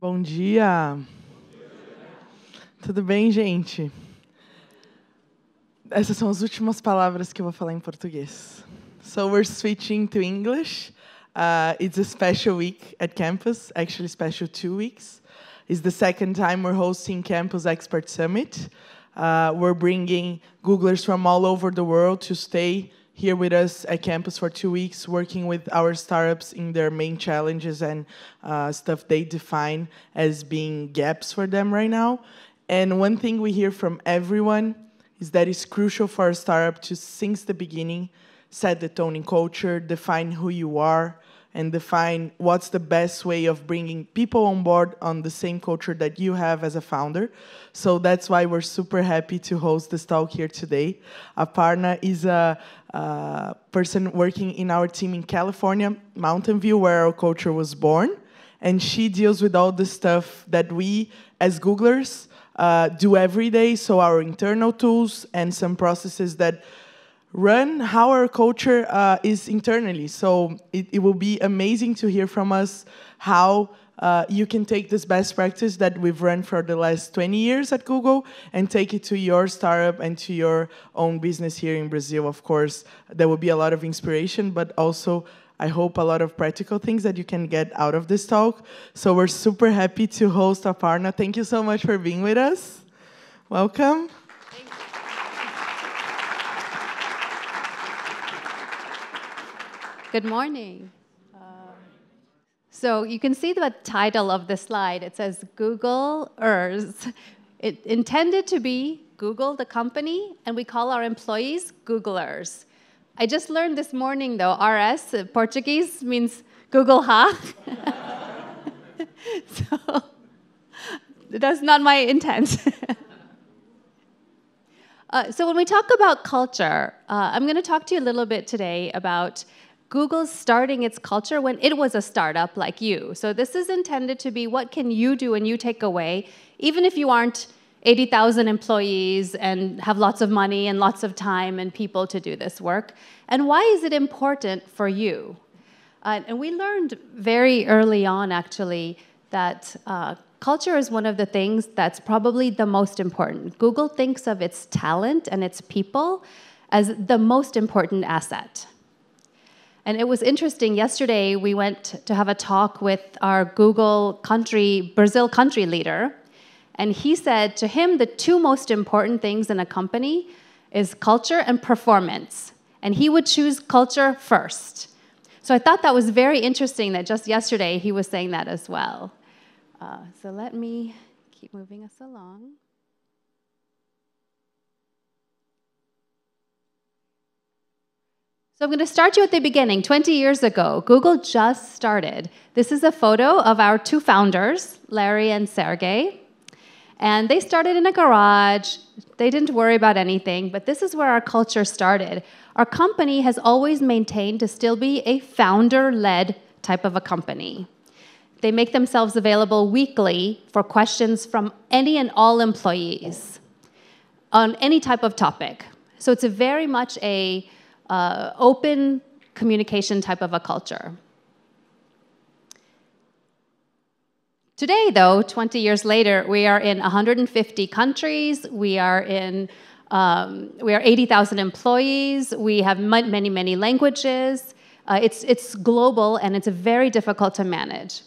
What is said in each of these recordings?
Bom dia! Tudo bem, gente? Essas são as últimas palavras que eu vou falar em português. So we're switching to English. It's a special week at campus, actually special 2 weeks. It's the second time we're hosting Campus Expert Summit. We're bringing Googlers from all over the world to stay here with us at campus for 2 weeks, working with our startups in their main challenges and stuff they define as being gaps for them right now. And one thing we hear from everyone is that it's crucial for a startup to, since the beginning, set the tone in culture, define who you are, and define what's the best way of bringing people on board on the same culture that you have as a founder. So that's why we're super happy to host this talk here today. Aparna is a person working in our team in California, Mountain View, where our culture was born. And she deals with all the stuff that we, as Googlers, do every day, so our internal tools and some processes that run how our culture is internally. So it will be amazing to hear from us how you can take this best practice that we've run for the last 20 years at Google and take it to your startup and to your own business here in Brazil. Of course, there will be a lot of inspiration, but also I hope a lot of practical things that you can get out of this talk. So we're super happy to host Aparna. Thank you so much for being with us. Welcome. Thank you. Good morning. So you can see the title of the slide. It says Googlers. It intended to be Google, the company, and we call our employees Googlers. I just learned this morning, though, RS, Portuguese, means Google ha. So that's not my intent. So when we talk about culture, I'm going to talk to you a little bit today about Google starting its culture when it was a startup like you. So this is intended to be what can you do and you take away, even if you aren't 80,000 employees and have lots of money and lots of time and people to do this work. And why is it important for you? And we learned very early on, actually, that culture is one of the things that's probably the most important. Google thinks of its talent and its people as the most important asset. And it was interesting, yesterday we went to have a talk with our Google Brazil country leader, and he said to him the two most important things in a company is culture and performance. And he would choose culture first. So I thought that was very interesting that just yesterday he was saying that as well. So let me keep moving us along. So I'm going to start you at the beginning. 20 years ago, Google just started. This is a photo of our two founders, Larry and Sergey. And they started in a garage. They didn't worry about anything, but this is where our culture started. Our company has always maintained to still be a founder-led type of a company. They make themselves available weekly for questions from any and all employees on any type of topic. So it's very much a open communication type of a culture. Today, though, 20 years later, we are in 150 countries. We are 80,000 employees. We have many, many languages. It's global, and it's very difficult to manage.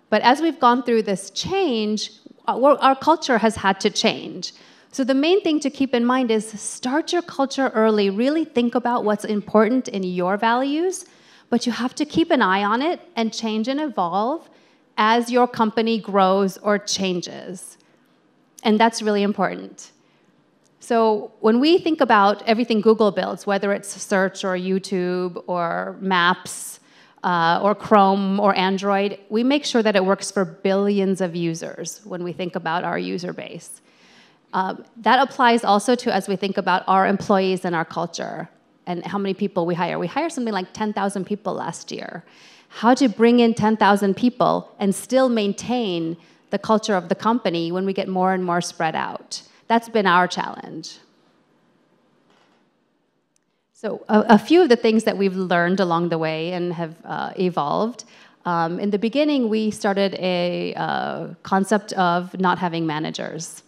But as we've gone through this change, our culture has had to change. So the main thing to keep in mind is start your culture early. Really think about what's important in your values, but you have to keep an eye on it and change and evolve as your company grows or changes. And that's really important. So when we think about everything Google builds, whether it's search or YouTube or Maps or Chrome or Android, we make sure that it works for billions of users when we think about our user base. That applies also to as we think about our employees and our culture and how many people we hire. We hired something like 10,000 people last year. How to bring in 10,000 people and still maintain the culture of the company when we get more and more spread out. That's been our challenge. So a few of the things that we've learned along the way and have evolved In the beginning, we started a concept of not having managers.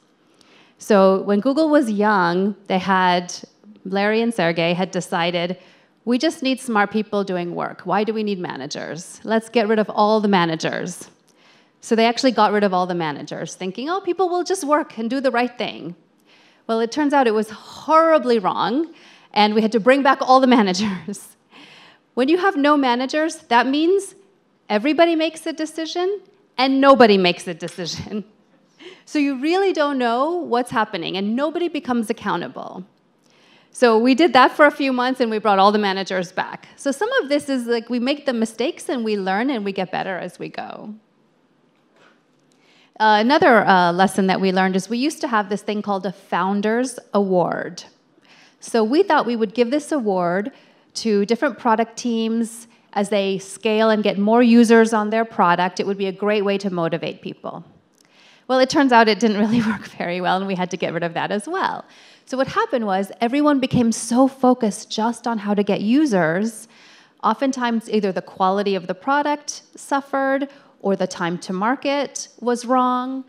So when Google was young, Larry and Sergey had decided, we just need smart people doing work. Why do we need managers? Let's get rid of all the managers. So they actually got rid of all the managers, thinking, oh, people will just work and do the right thing. Well, it turns out it was horribly wrong, and we had to bring back all the managers. When you have no managers, that means everybody makes a decision and nobody makes a decision. So you really don't know what's happening, and nobody becomes accountable. So we did that for a few months, and we brought all the managers back. So some of this is like we make the mistakes, and we learn, and we get better as we go. Another lesson that we learned is we used to have this thing called a Founders Award. So we thought we would give this award to different product teams as they scale and get more users on their product. It would be a great way to motivate people. Well, it turns out it didn't really work very well, and we had to get rid of that as well. So what happened was everyone became so focused just on how to get users. Oftentimes, either the quality of the product suffered or the time to market was wrong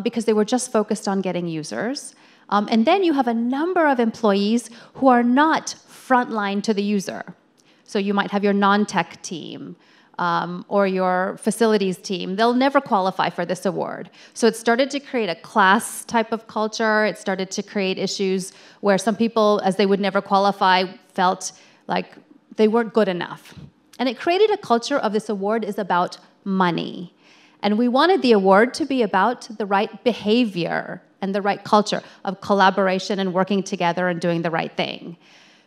because they were just focused on getting users. And then you have a number of employees who are not frontline to the user. So you might have your non-tech team or your facilities team. They'll never qualify for this award. So it started to create a class type of culture. It started to create issues where some people, as they would never qualify, felt like they weren't good enough. And it created a culture of this award is about money. And we wanted the award to be about the right behavior and the right culture of collaboration and working together and doing the right thing.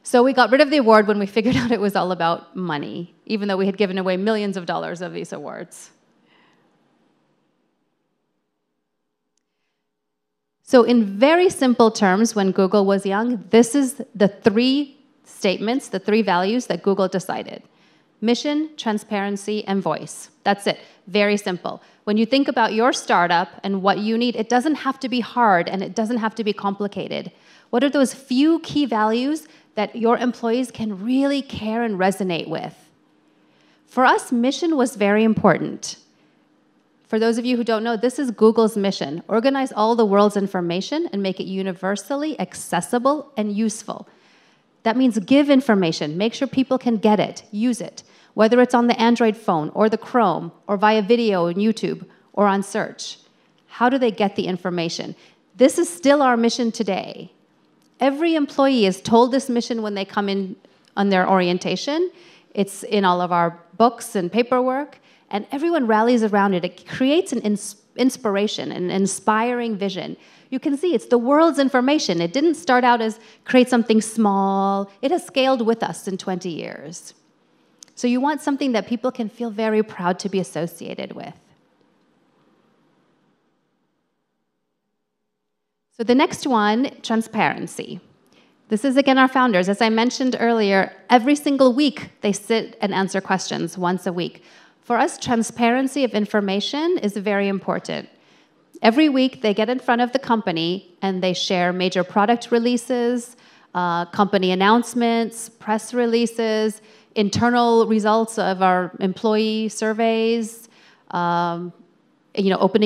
So we got rid of the award when we figured out it was all about money, even though we had given away millions of dollars of these awards. So in very simple terms, when Google was young, this is the 3 statements, the 3 values that Google decided. Mission, transparency, and voice. That's it. Very simple. When you think about your startup and what you need, it doesn't have to be hard and it doesn't have to be complicated. What are those few key values that your employees can really care and resonate with? For us, mission was very important. For those of you who don't know, this is Google's mission. Organize all the world's information and make it universally accessible and useful. That means give information, make sure people can get it, use it, whether it's on the Android phone or the Chrome or via video on YouTube or on search. How do they get the information? This is still our mission today. Every employee is told this mission when they come in on their orientation. It's in all of our books and paperwork, and everyone rallies around it. It creates an inspiration, an inspiring vision. You can see it's the world's information. It didn't start out as create something small. It has scaled with us in 20 years. So you want something that people can feel very proud to be associated with. So the next one, transparency. This is, again, our founders. As I mentioned earlier, every single week they sit and answer questions once a week. For us, transparency of information is very important. Every week they get in front of the company and they share major product releases, company announcements, press releases, internal results of our employee surveys, opening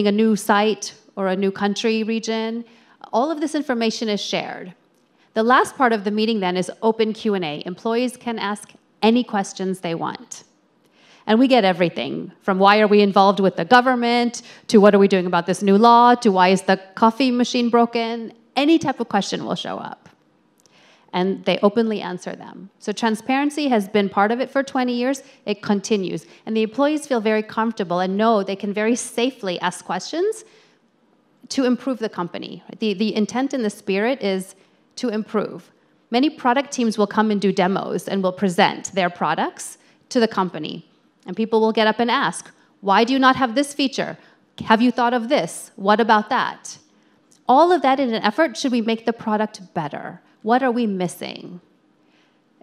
a new site or a new country region. All of this information is shared. The last part of the meeting then is open Q&A. Employees can ask any questions they want. And we get everything, from why are we involved with the government, to what are we doing about this new law, to why is the coffee machine broken. Any type of question will show up. And they openly answer them. So transparency has been part of it for 20 years. It continues. And the employees feel very comfortable and know they can very safely ask questions to improve the company. The intent and the spirit is to improve. Many product teams will come and do demos and will present their products to the company. And people will get up and ask, why do you not have this feature? Have you thought of this? What about that? All of that in an effort, should we make the product better? What are we missing?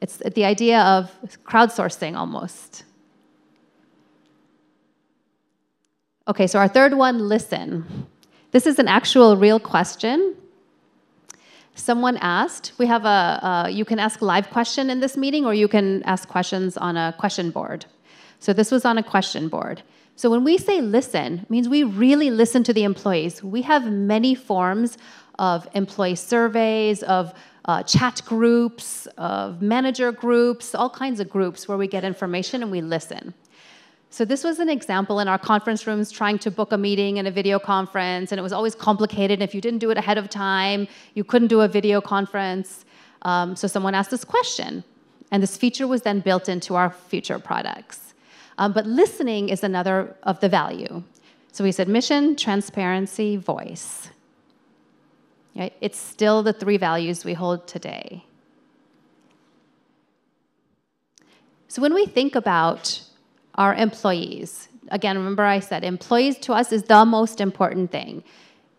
It's the idea of crowdsourcing almost. Okay, so our third one, listen. This is an actual real question. Someone asked, we have you can ask live question in this meeting, or you can ask questions on a question board. So this was on a question board. So when we say listen, it means we really listen to the employees. We have many forms of employee surveys, of chat groups, of manager groups, all kinds of groups where we get information and we listen. So this was an example in our conference rooms trying to book a meeting in a video conference, and it was always complicated. If you didn't do it ahead of time, you couldn't do a video conference. So someone asked this question, and this feature was then built into our future products. But listening is another of the value. So we said mission, transparency, voice. Right? It's still the 3 values we hold today. So when we think about our employees, again, remember I said employees to us is the most important thing.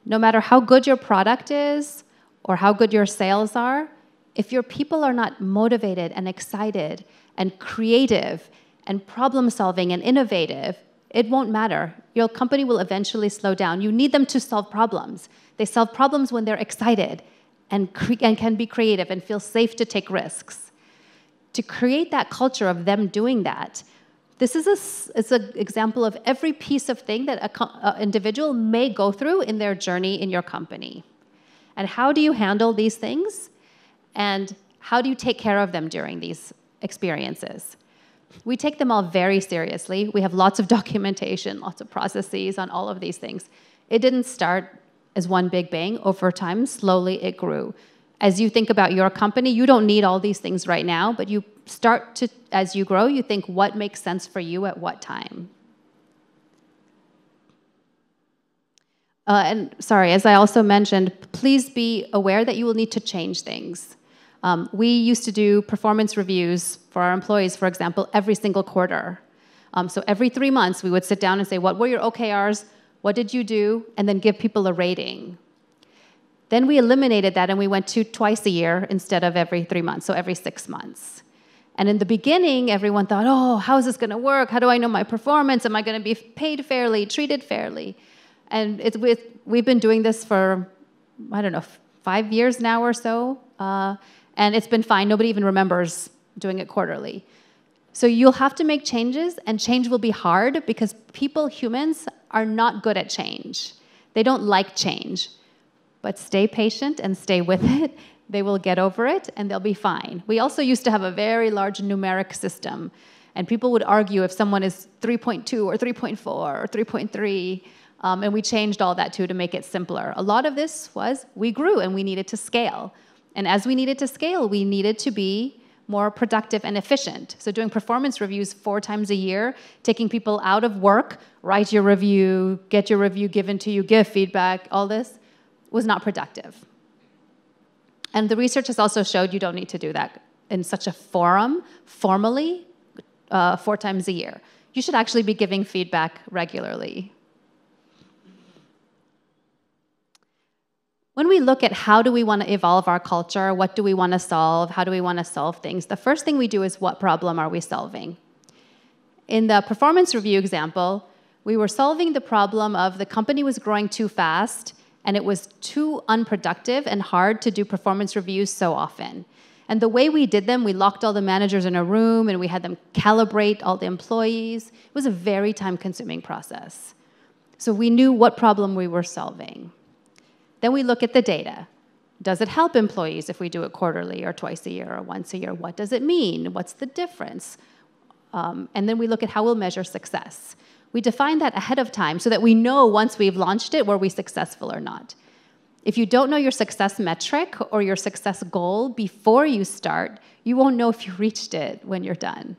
No matter how good your product is or how good your sales are, if your people are not motivated and excited and creative and problem-solving and innovative, it won't matter. Your company will eventually slow down. You need them to solve problems. They solve problems when they're excited and can be creative and feel safe to take risks. To create that culture of them doing that, this is an example of every piece of thing that an individual may go through in their journey in your company. And how do you handle these things? And how do you take care of them during these experiences? We take them all very seriously. We have lots of documentation, lots of processes on all of these things. It didn't start as one big bang. Over time, slowly it grew. As you think about your company, you don't need all these things right now, but you start to, as you grow, you think what makes sense for you at what time. And sorry, as I also mentioned, please be aware that you will need to change things. We used to do performance reviews for our employees, for example, every single quarter. So every 3 months, we would sit down and say, what were your OKRs? What did you do? And then give people a rating. Then we eliminated that and we went to twice a year instead of every 3 months, so every 6 months. And in the beginning, everyone thought, oh, how is this going to work? How do I know my performance? Am I going to be paid fairly, treated fairly? And we've been doing this for, I don't know, 5 years now or so. And it's been fine. Nobody even remembers doing it quarterly. So you'll have to make changes, and change will be hard because people, humans, are not good at change. They don't like change. But stay patient and stay with it. They will get over it, and they'll be fine. We also used to have a very large numeric system, and people would argue if someone is 3.2 or 3.4 or 3.3, and we changed all that too to make it simpler. A lot of this was we grew, and we needed to scale. And as we needed to scale, we needed to be more productive and efficient. So doing performance reviews 4 times a year, taking people out of work, write your review, get your review given to you, give feedback, all this was not productive. And the research has also showed you don't need to do that in such a forum, formally, 4 times a year. You should actually be giving feedback regularly. When we look at how do we want to evolve our culture, what do we want to solve, how do we want to solve things, the first thing we do is what problem are we solving? In the performance review example, we were solving the problem of the company was growing too fast and it was too unproductive and hard to do performance reviews so often. And the way we did them, we locked all the managers in a room and we had them calibrate all the employees. It was a very time-consuming process. So we knew what problem we were solving. Then we look at the data. Does it help employees if we do it quarterly or twice a year or once a year? What does it mean? What's the difference? And then we look at how we'll measure success. We define that ahead of time so that we know once we've launched it, were we successful or not. If you don't know your success metric or your success goal before you start, you won't know if you reached it when you're done.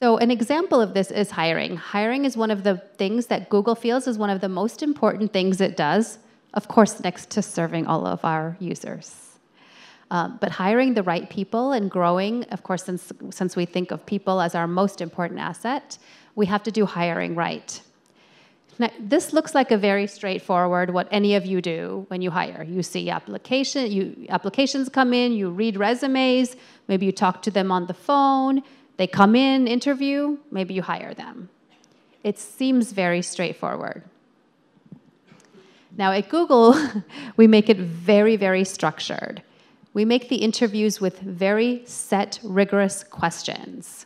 So an example of this is hiring. Hiring is one of the things that Google feels is one of the most important things it does, of course, next to serving all of our users. But hiring the right people and growing, of course, since we think of people as our most important asset, we have to do hiring right. Now, this looks like a very straightforward what any of you do when you hire. You see applications come in, you read resumes, maybe you talk to them on the phone, they come in, interview, maybe you hire them. It seems very straightforward. Now at Google, we make it very, very structured. we make the interviews with very set, rigorous questions.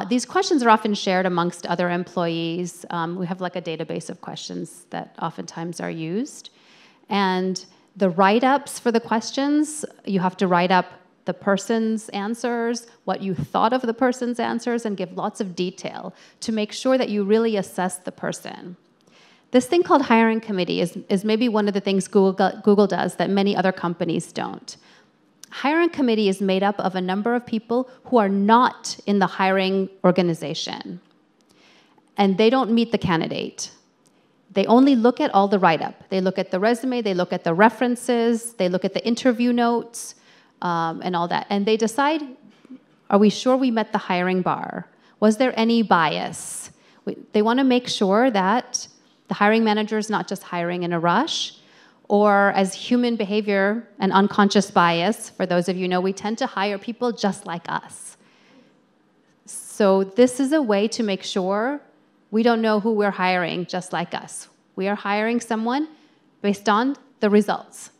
These questions are often shared amongst other employees. We have like a database of questions that oftentimes are used. And the write-ups for the questions, you have to write up the person's answers, what you thought of the person's answers, and give lots of detail to make sure that you really assess the person. This thing called hiring committee is maybe one of the things Google does that many other companies don't. Hiring committee is made up of a number of people who are not in the hiring organization. And they don't meet the candidate. They only look at all the write-up. They look at the resume, they look at the references, they look at the interview notes, and all that. And they decide, are we sure we met the hiring bar? Was there any bias? They want to make sure that the hiring manager is not just hiring in a rush, or as human behavior and unconscious bias, for those of you who know, we tend to hire people just like us. So this is a way to make sure we don't know who we're hiring just like us. We are hiring someone based on the results.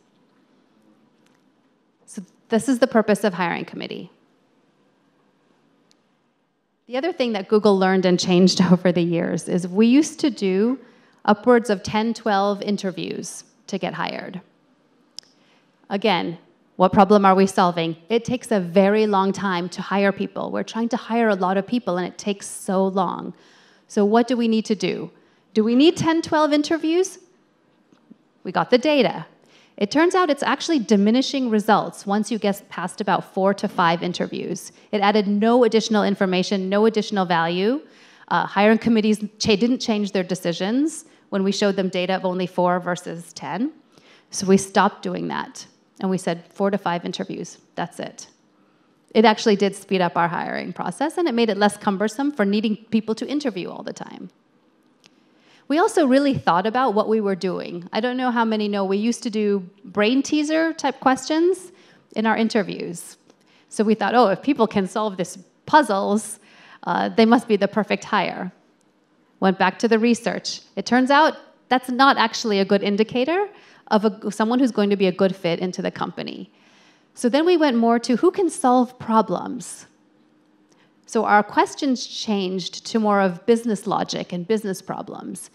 So this is the purpose of hiring committee. The other thing that Google learned and changed over the years is we used to do upwards of 10, 12 interviews to get hired. Again, what problem are we solving? It takes a very long time to hire people. We're trying to hire a lot of people, and it takes so long. So what do we need to do? Do we need 10, 12 interviews? We got the data. It turns out it's actually diminishing results once you get past about 4 to 5 interviews. It added no additional information, no additional value. Hiring committees didn't change their decisions when we showed them data of only 4 versus 10. So we stopped doing that. And we said 4 to 5 interviews, that's it. It actually did speed up our hiring process, and it made it less cumbersome for needing people to interview all the time. We also really thought about what we were doing. I don't know how many know we used to do brain teaser type questions in our interviews. So we thought, oh, if people can solve these puzzles, they must be the perfect hire. Went back to the research. It turns out that's not actually a good indicator of someone who's going to be a good fit into the company. So then we went more to who can solve problems. So our questions changed to more of business logic and business problems,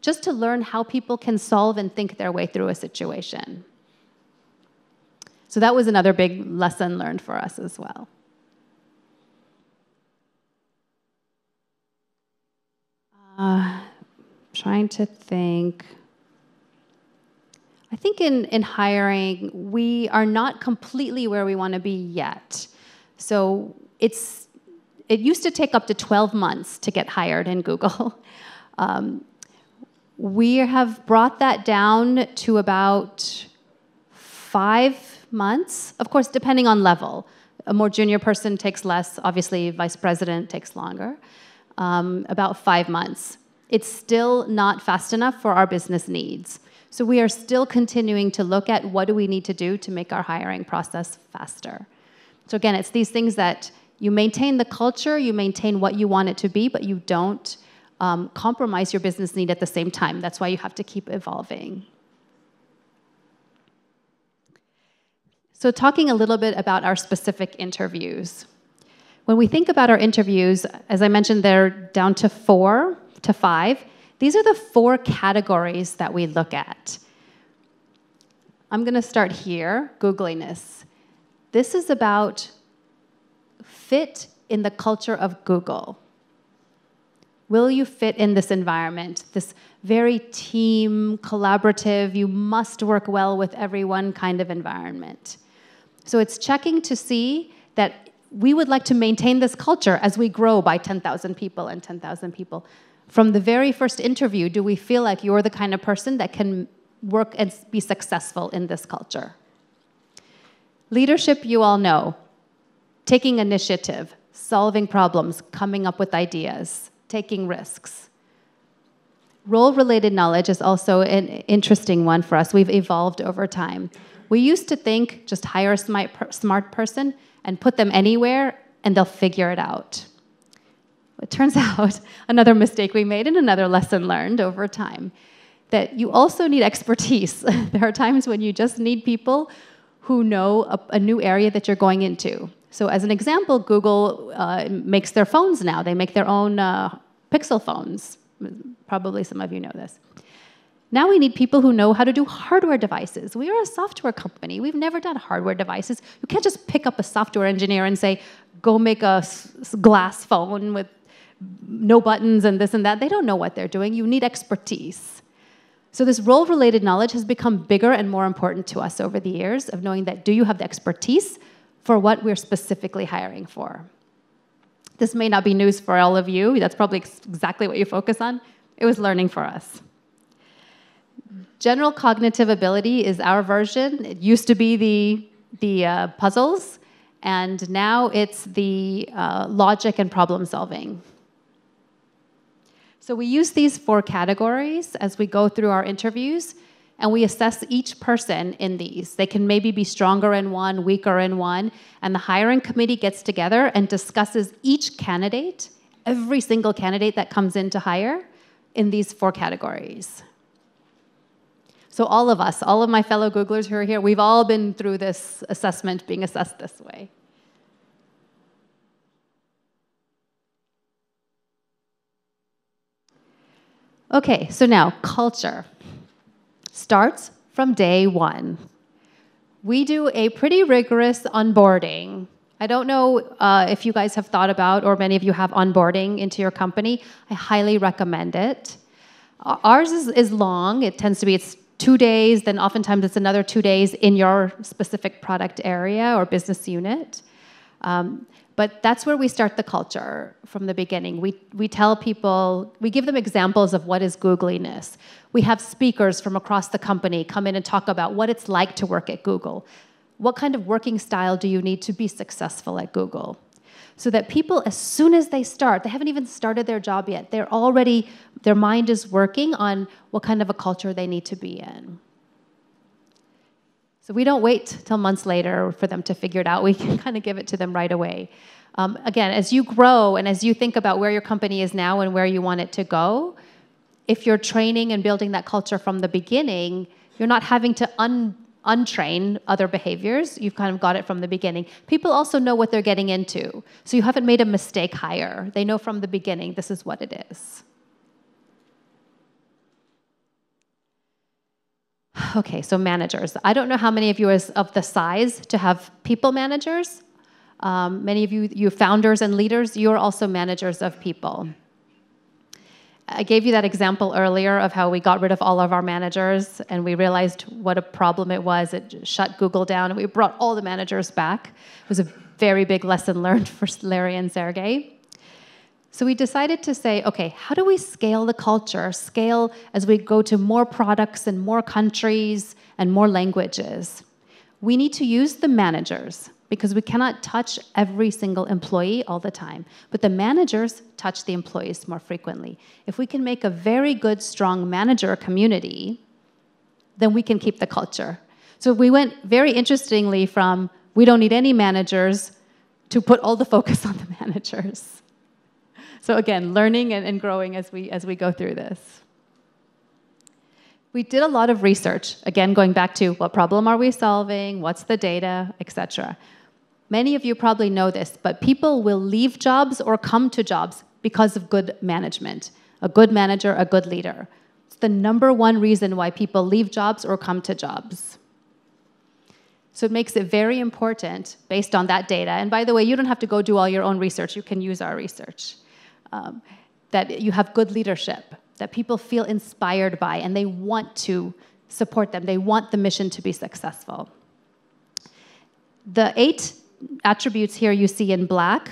just to learn how people can solve and think their way through a situation. So that was another big lesson learned for us as well. Trying to think. I think in hiring, we are not completely where we want to be yet. So it used to take up to 12 months to get hired in Google. We have brought that down to about 5 months, of course, depending on level. A more junior person takes less. Obviously, vice president takes longer. About 5 months. It's still not fast enough for our business needs. So we are still continuing to look at what do we need to do to make our hiring process faster. So again, it's these things that you maintain the culture, you maintain what you want it to be, but you don't compromise your business need at the same time. That's why you have to keep evolving. So talking a little bit about our specific interviews. When we think about our interviews, as I mentioned, they're down to 4 to 5. These are the 4 categories that we look at. I'm going to start here, Googliness. This is about fit in the culture of Google. Will you fit in this environment, this very team, collaborative, you must work well with everyone kind of environment? So it's checking to see that we would like to maintain this culture as we grow by 10,000 people and 10,000 people. From the very first interview, do we feel like you're the kind of person that can work and be successful in this culture? Leadership, you all know. Taking initiative, solving problems, coming up with ideas, taking risks. Role-related knowledge is also an interesting one for us. We've evolved over time. We used to think just hire a smart person and put them anywhere, and they'll figure it out. It turns out, another mistake we made and another lesson learned over time, that you also need expertise. There are times when you just need people who know a new area that you're going into. So as an example, Google makes their phones now. They make their own Pixel phones. Probably some of you know this. Now we need people who know how to do hardware devices. We are a software company. We've never done hardware devices. You can't just pick up a software engineer and say, go make a glass phone with no buttons and this and that. They don't know what they're doing. You need expertise. So this role-related knowledge has become bigger and more important to us over the years of knowing that do you have the expertise for what we're specifically hiring for. This may not be news for all of you. That's probably exactly what you focus on. It was learning for us. General cognitive ability is our version. It used to be the puzzles, and now it's the logic and problem solving. So we use these 4 categories as we go through our interviews, and we assess each person in these. They can maybe be stronger in one, weaker in one, and the hiring committee gets together and discusses each candidate, every single candidate that comes in to hire, in these 4 categories. So all of us, all of my fellow Googlers who are here, we've all been through this assessment, being assessed this way. Okay, so now culture starts from day 1. We do a pretty rigorous onboarding. I don't know if you guys have thought about, or many of you have onboarding into your company. I highly recommend it. Ours is long. It tends to be, it's 2 days, then oftentimes it's another 2 days in your specific product area or business unit. But that's where we start the culture from the beginning. We tell people, we give them examples of what is Googliness. We have speakers from across the company come in and talk about what it's like to work at Google. What kind of working style do you need to be successful at Google? So that people, as soon as they start, they haven't even started their job yet, they're already, their mind is working on what kind of a culture they need to be in. So we don't wait till months later for them to figure it out. We can kind of give it to them right away. Again, as you grow and as you think about where your company is now and where you want it to go, if you're training and building that culture from the beginning, you're not having to untrain other behaviors. You've kind of got it from the beginning. People also know what they're getting into. So you haven't made a mistake hire. They know from the beginning this is what it is. Okay, so managers. I don't know how many of you are of the size to have people managers. Many of you founders and leaders, you're also managers of people. I gave you that example earlier of how we got rid of all of our managers and we realized what a problem it was. It shut Google down and we brought all the managers back. It was a very big lesson learned for Larry and Sergey. So we decided to say, okay, how do we scale the culture, scale as we go to more products and more countries and more languages? We need to use the managers because we cannot touch every single employee all the time. But the managers touch the employees more frequently. If we can make a very good, strong manager community, then we can keep the culture. So we went very interestingly from we don't need any managers to put all the focus on the managers. So again, learning and growing as we go through this. We did a lot of research, again, going back to what problem are we solving, what's the data, etc. Many of you probably know this, but people will leave jobs or come to jobs because of good management. A good manager, a good leader. It's the #1 reason why people leave jobs or come to jobs. So it makes it very important based on that data. And by the way, you don't have to go do all your own research. You can use our research. That you have good leadership, that people feel inspired by, and they want to support them. They want the mission to be successful. The 8 attributes here you see in black,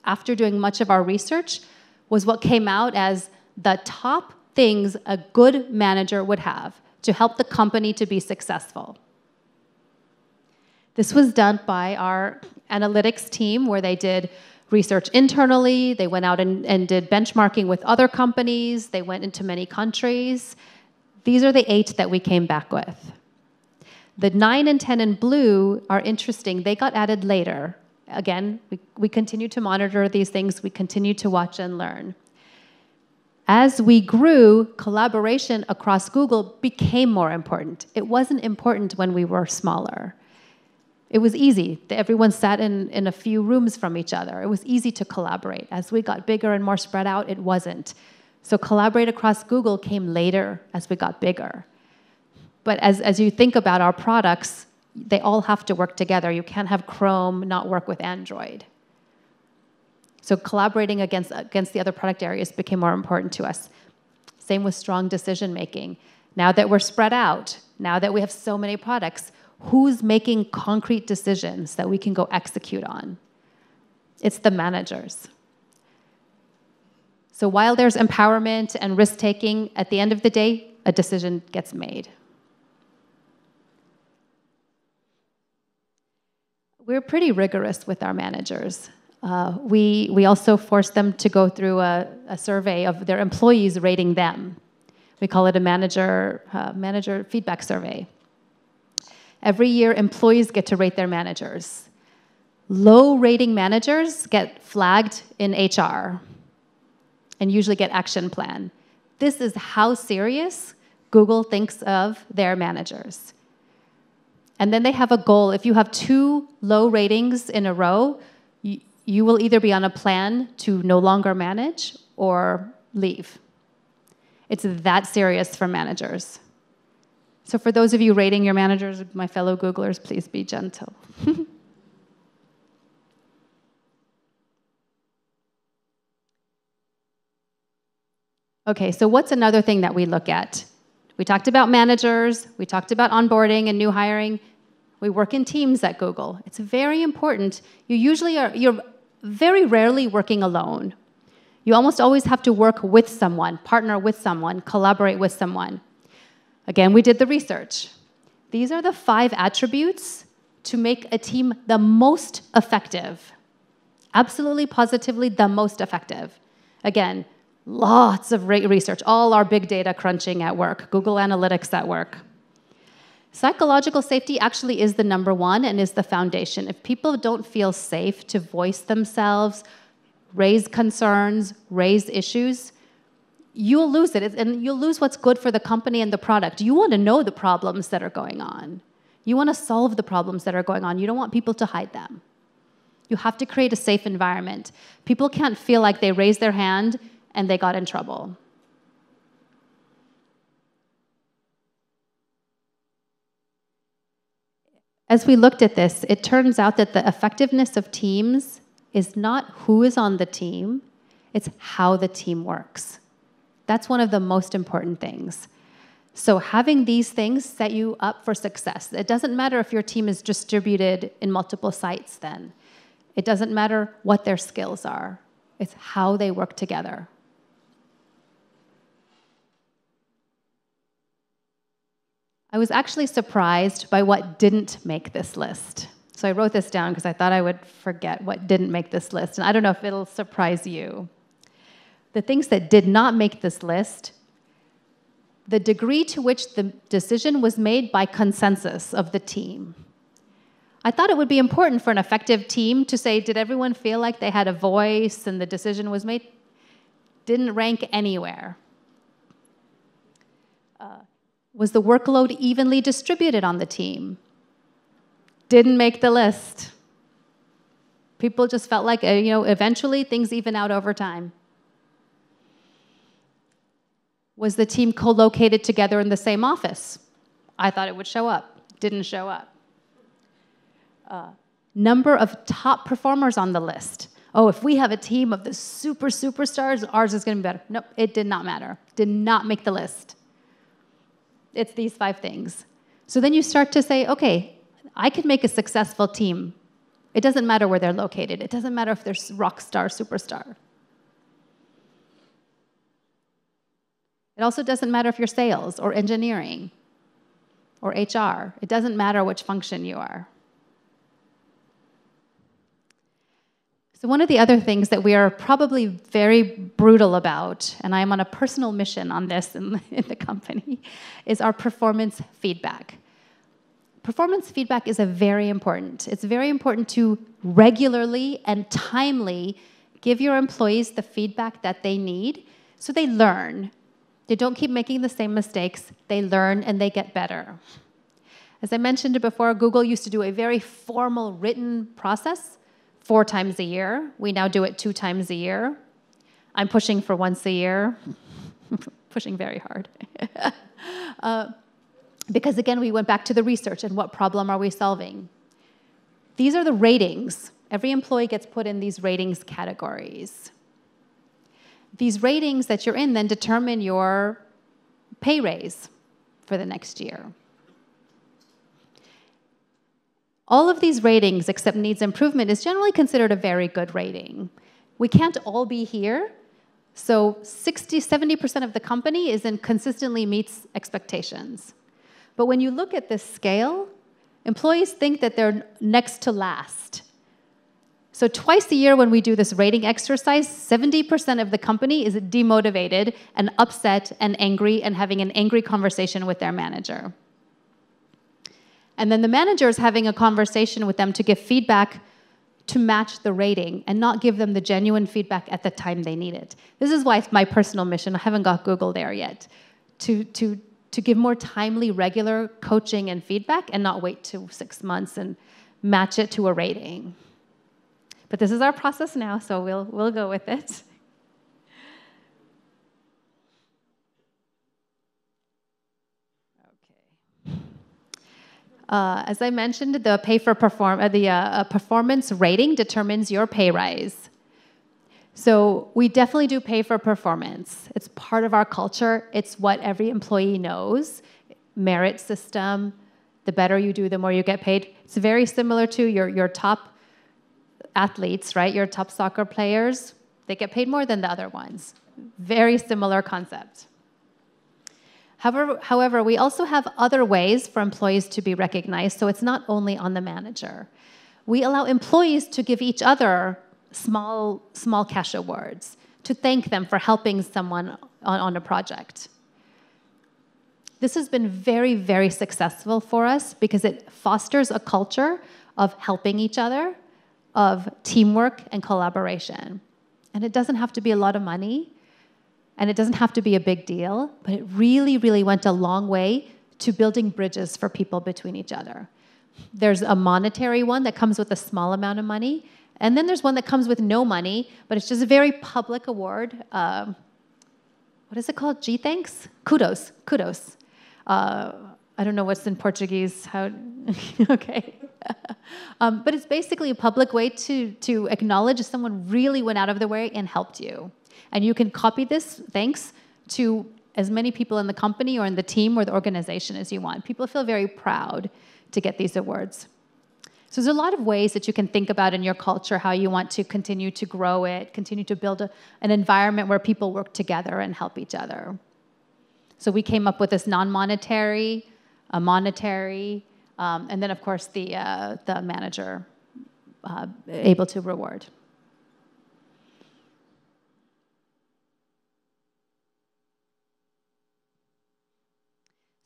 after doing much of our research, was what came out as the top things a good manager would have to help the company to be successful. This was done by our analytics team where they did research internally, they went out and did benchmarking with other companies, they went into many countries. These are the 8 that we came back with. The 9 and 10 in blue are interesting. They got added later. Again, we continue to monitor these things. We continue to watch and learn. As we grew, collaboration across Google became more important. It wasn't important when we were smaller. It was easy. Everyone sat in a few rooms from each other. It was easy to collaborate. As we got bigger and more spread out, it wasn't. So collaborate across Google came later as we got bigger. But as you think about our products, they all have to work together. You can't have Chrome not work with Android. So collaborating against the other product areas became more important to us. Same with strong decision making. Now that we're spread out, now that we have so many products, who's making concrete decisions that we can go execute on? It's the managers. So while there's empowerment and risk-taking, at the end of the day, a decision gets made. We're pretty rigorous with our managers. We also force them to go through a survey of their employees rating them. We call it a manager feedback survey. Every year, employees get to rate their managers. Low-rating managers get flagged in HR and usually get action plan. This is how serious Google thinks of their managers. And then they have a goal. If you have 2 low ratings in a row, you will either be on a plan to no longer manage or leave. It's that serious for managers. So for those of you rating your managers, my fellow Googlers, please be gentle. Okay, so what's another thing that we look at? We talked about managers, we talked about onboarding and new hiring. We work in teams at Google. It's very important. You're very rarely working alone. You almost always have to work with someone, partner with someone, collaborate with someone. Again, we did the research. These are the 5 attributes to make a team the most effective. Absolutely, positively, the most effective. Again, lots of research, all our big data crunching at work, Google Analytics at work. Psychological safety actually is the #1 and is the foundation. If people don't feel safe to voice themselves, raise concerns, raise issues, you'll lose it, and you'll lose what's good for the company and the product. You want to know the problems that are going on. You want to solve the problems that are going on. You don't want people to hide them. You have to create a safe environment. People can't feel like they raised their hand and they got in trouble. As we looked at this, it turns out that the effectiveness of teams is not who is on the team, it's how the team works. That's one of the most important things. So having these things set you up for success. It doesn't matter if your team is distributed in multiple sites then. It doesn't matter what their skills are. It's how they work together. I was actually surprised by what didn't make this list. So I wrote this down because I thought I would forget what didn't make this list. And I don't know if it'll surprise you. The things that did not make this list, the degree to which the decision was made by consensus of the team. I thought it would be important for an effective team to say, did everyone feel like they had a voice and the decision was made? Didn't rank anywhere. Was the workload evenly distributed on the team? Didn't make the list. People just felt like, eventually things even out over time. Was the team co-located together in the same office? I thought it would show up. Didn't show up. Number of top performers on the list. Oh, if we have a team of the superstars, ours is going to be better. Nope, it did not matter. Did not make the list. It's these 5 things. So then you start to say, okay, I can make a successful team. It doesn't matter where they're located. It doesn't matter if they're rock star, superstar. It also doesn't matter if you're sales or engineering or HR. It doesn't matter which function you are. So one of the other things that we are probably very brutal about, and I'm on a personal mission on this in the company, is our performance feedback. Performance feedback is very important. It's very important to regularly and timely give your employees the feedback that they need so they learn. They don't keep making the same mistakes. They learn and they get better. As I mentioned before, Google used to do a very formal written process 4 times a year. We now do it 2 times a year. I'm pushing for once a year, pushing very hard. Because again, we went back to the research and what problem are we solving? These are the ratings. Every employee gets put in these ratings categories. These ratings that you're in then determine your pay raise for the next year. All of these ratings, except needs improvement, is generally considered a very good rating. We can't all be here, so 60–70% of the company consistently meets expectations. But when you look at this scale, employees think that they're next to last. So twice a year when we do this rating exercise, 70% of the company is demotivated and upset and angry and having an angry conversation with their manager. And then the manager is having a conversation with them to give feedback to match the rating and not give them the genuine feedback at the time they need it. This is why it's my personal mission. I haven't got Google there yet. To give more timely, regular coaching and feedback and not wait till 6 months and match it to a rating. But this is our process now, so we'll go with it. As I mentioned, the performance rating determines your pay rise. So we definitely do pay for performance. It's part of our culture. It's what every employee knows. Merit system, the better you do, the more you get paid. It's very similar to your top athletes, right? Your top soccer players, they get paid more than the other ones. Very similar concept. However, we also have other ways for employees to be recognized, so it's not only on the manager. We allow employees to give each other small cash awards to thank them for helping someone on a project. This has been very, very successful for us because it fosters a culture of helping each other, of teamwork and collaboration. And it doesn't have to be a lot of money. And it doesn't have to be a big deal, but it really, really went a long way to building bridges for people between each other. There's a monetary one that comes with a small amount of money, and then there's one that comes with no money, but it's just a very public award. What is it called? G-thanks? Kudos. I don't know what's in Portuguese. How? Okay. But it's basically a public way to acknowledge if someone really went out of their way and helped you. And you can copy this thanks to as many people in the company or in the team or the organization as you want. People feel very proud to get these awards. So there's a lot of ways that you can think about in your culture how you want to continue to grow it, continue to build an environment where people work together and help each other. So we came up with this non-monetary, a monetary, and then, of course, the manager able to reward.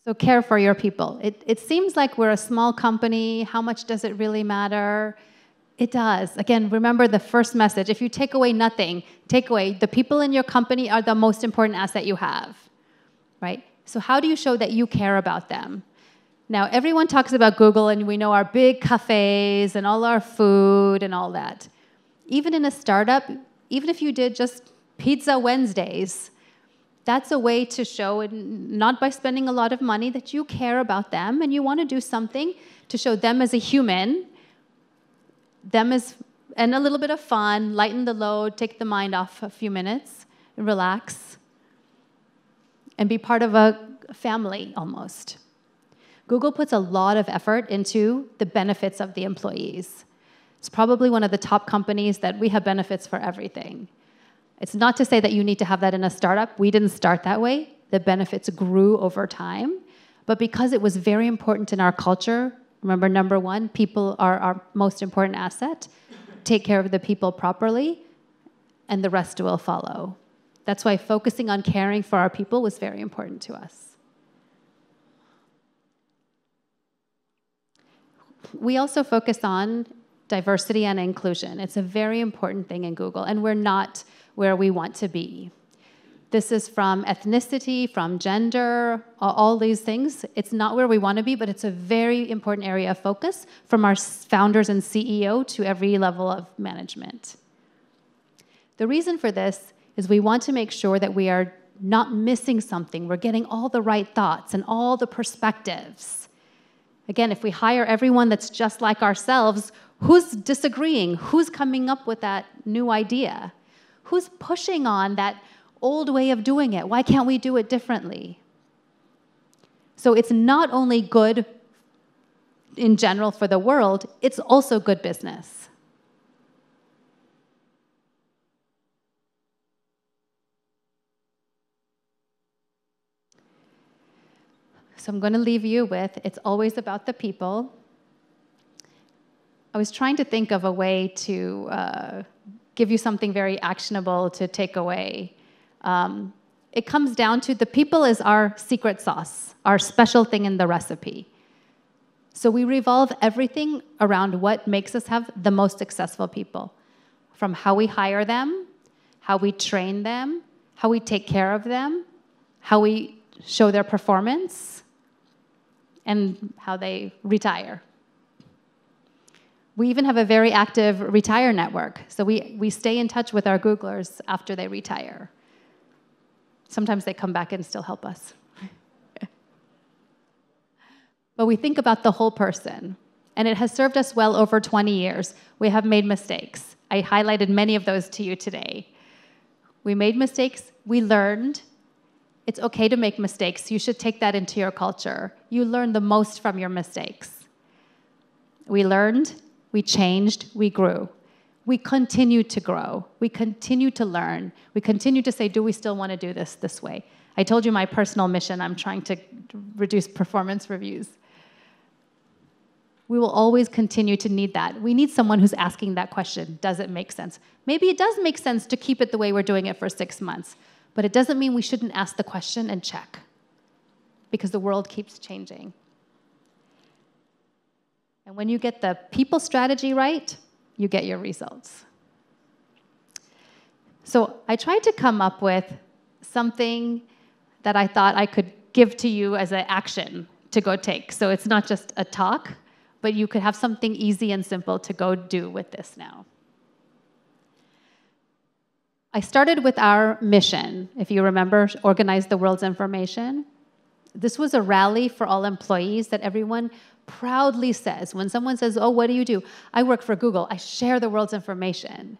So care for your people. It seems like we're a small company. How much does it really matter? It does. Again, remember the first message. If you take away nothing, take away the people in your company are the most important asset you have, right? So how do you show that you care about them? Now, everyone talks about Google, and we know our big cafes and all our food and all that. Even in a startup, even if you did just Pizza Wednesdays, that's a way to show, not by spending a lot of money, that you care about them and you want to do something to show them as a human, and a little bit of fun, lighten the load, take the mind off a few minutes, and relax, and be part of a family almost. Google puts a lot of effort into the benefits of the employees. It's probably one of the top companies that we have benefits for everything. It's not to say that you need to have that in a startup. We didn't start that way. The benefits grew over time. But because it was very important in our culture, remember, number one, people are our most important asset. Take care of the people properly, and the rest will follow. That's why focusing on caring for our people was very important to us. We also focus on diversity and inclusion. It's a very important thing in Google, and we're not where we want to be. This is from ethnicity, from gender, all these things. It's not where we want to be, but it's a very important area of focus from our founders and CEO to every level of management. The reason for this is we want to make sure that we are not missing something. We're getting all the right thoughts and all the perspectives. Again, if we hire everyone that's just like ourselves, who's disagreeing? Who's coming up with that new idea? Who's pushing on that old way of doing it? Why can't we do it differently? So it's not only good in general for the world, it's also good business. So I'm going to leave you with, it's always about the people. I was trying to think of a way to give you something very actionable to take away. It comes down to the people is our secret sauce, our special thing in the recipe. So we revolve everything around what makes us have the most successful people, from how we hire them, how we train them, how we take care of them, how we show their performance, and how they retire. We even have a very active retire network. So we stay in touch with our Googlers after they retire. Sometimes they come back and still help us. But we think about the whole person. And it has served us well over 20 years. We have made mistakes. I highlighted many of those to you today. We made mistakes. We learned. It's okay to make mistakes. You should take that into your culture. You learn the most from your mistakes. We learned. We changed. We grew. We continue to grow. We continue to learn. We continue to say, do we still want to do this way? I told you my personal mission. I'm trying to reduce performance reviews. We will always continue to need that. We need someone who's asking that question. Does it make sense? Maybe it does make sense to keep it the way we're doing it for 6 months. But it doesn't mean we shouldn't ask the question and check. Because the world keeps changing. And when you get the people strategy right, you get your results. So I tried to come up with something that I thought I could give to you as an action to go take. So it's not just a talk, but you could have something easy and simple to go do with this now. I started with our mission, if you remember, organize the world's information. This was a rally for all employees that everyone proudly says. When someone says, oh, what do you do? I work for Google. I share the world's information.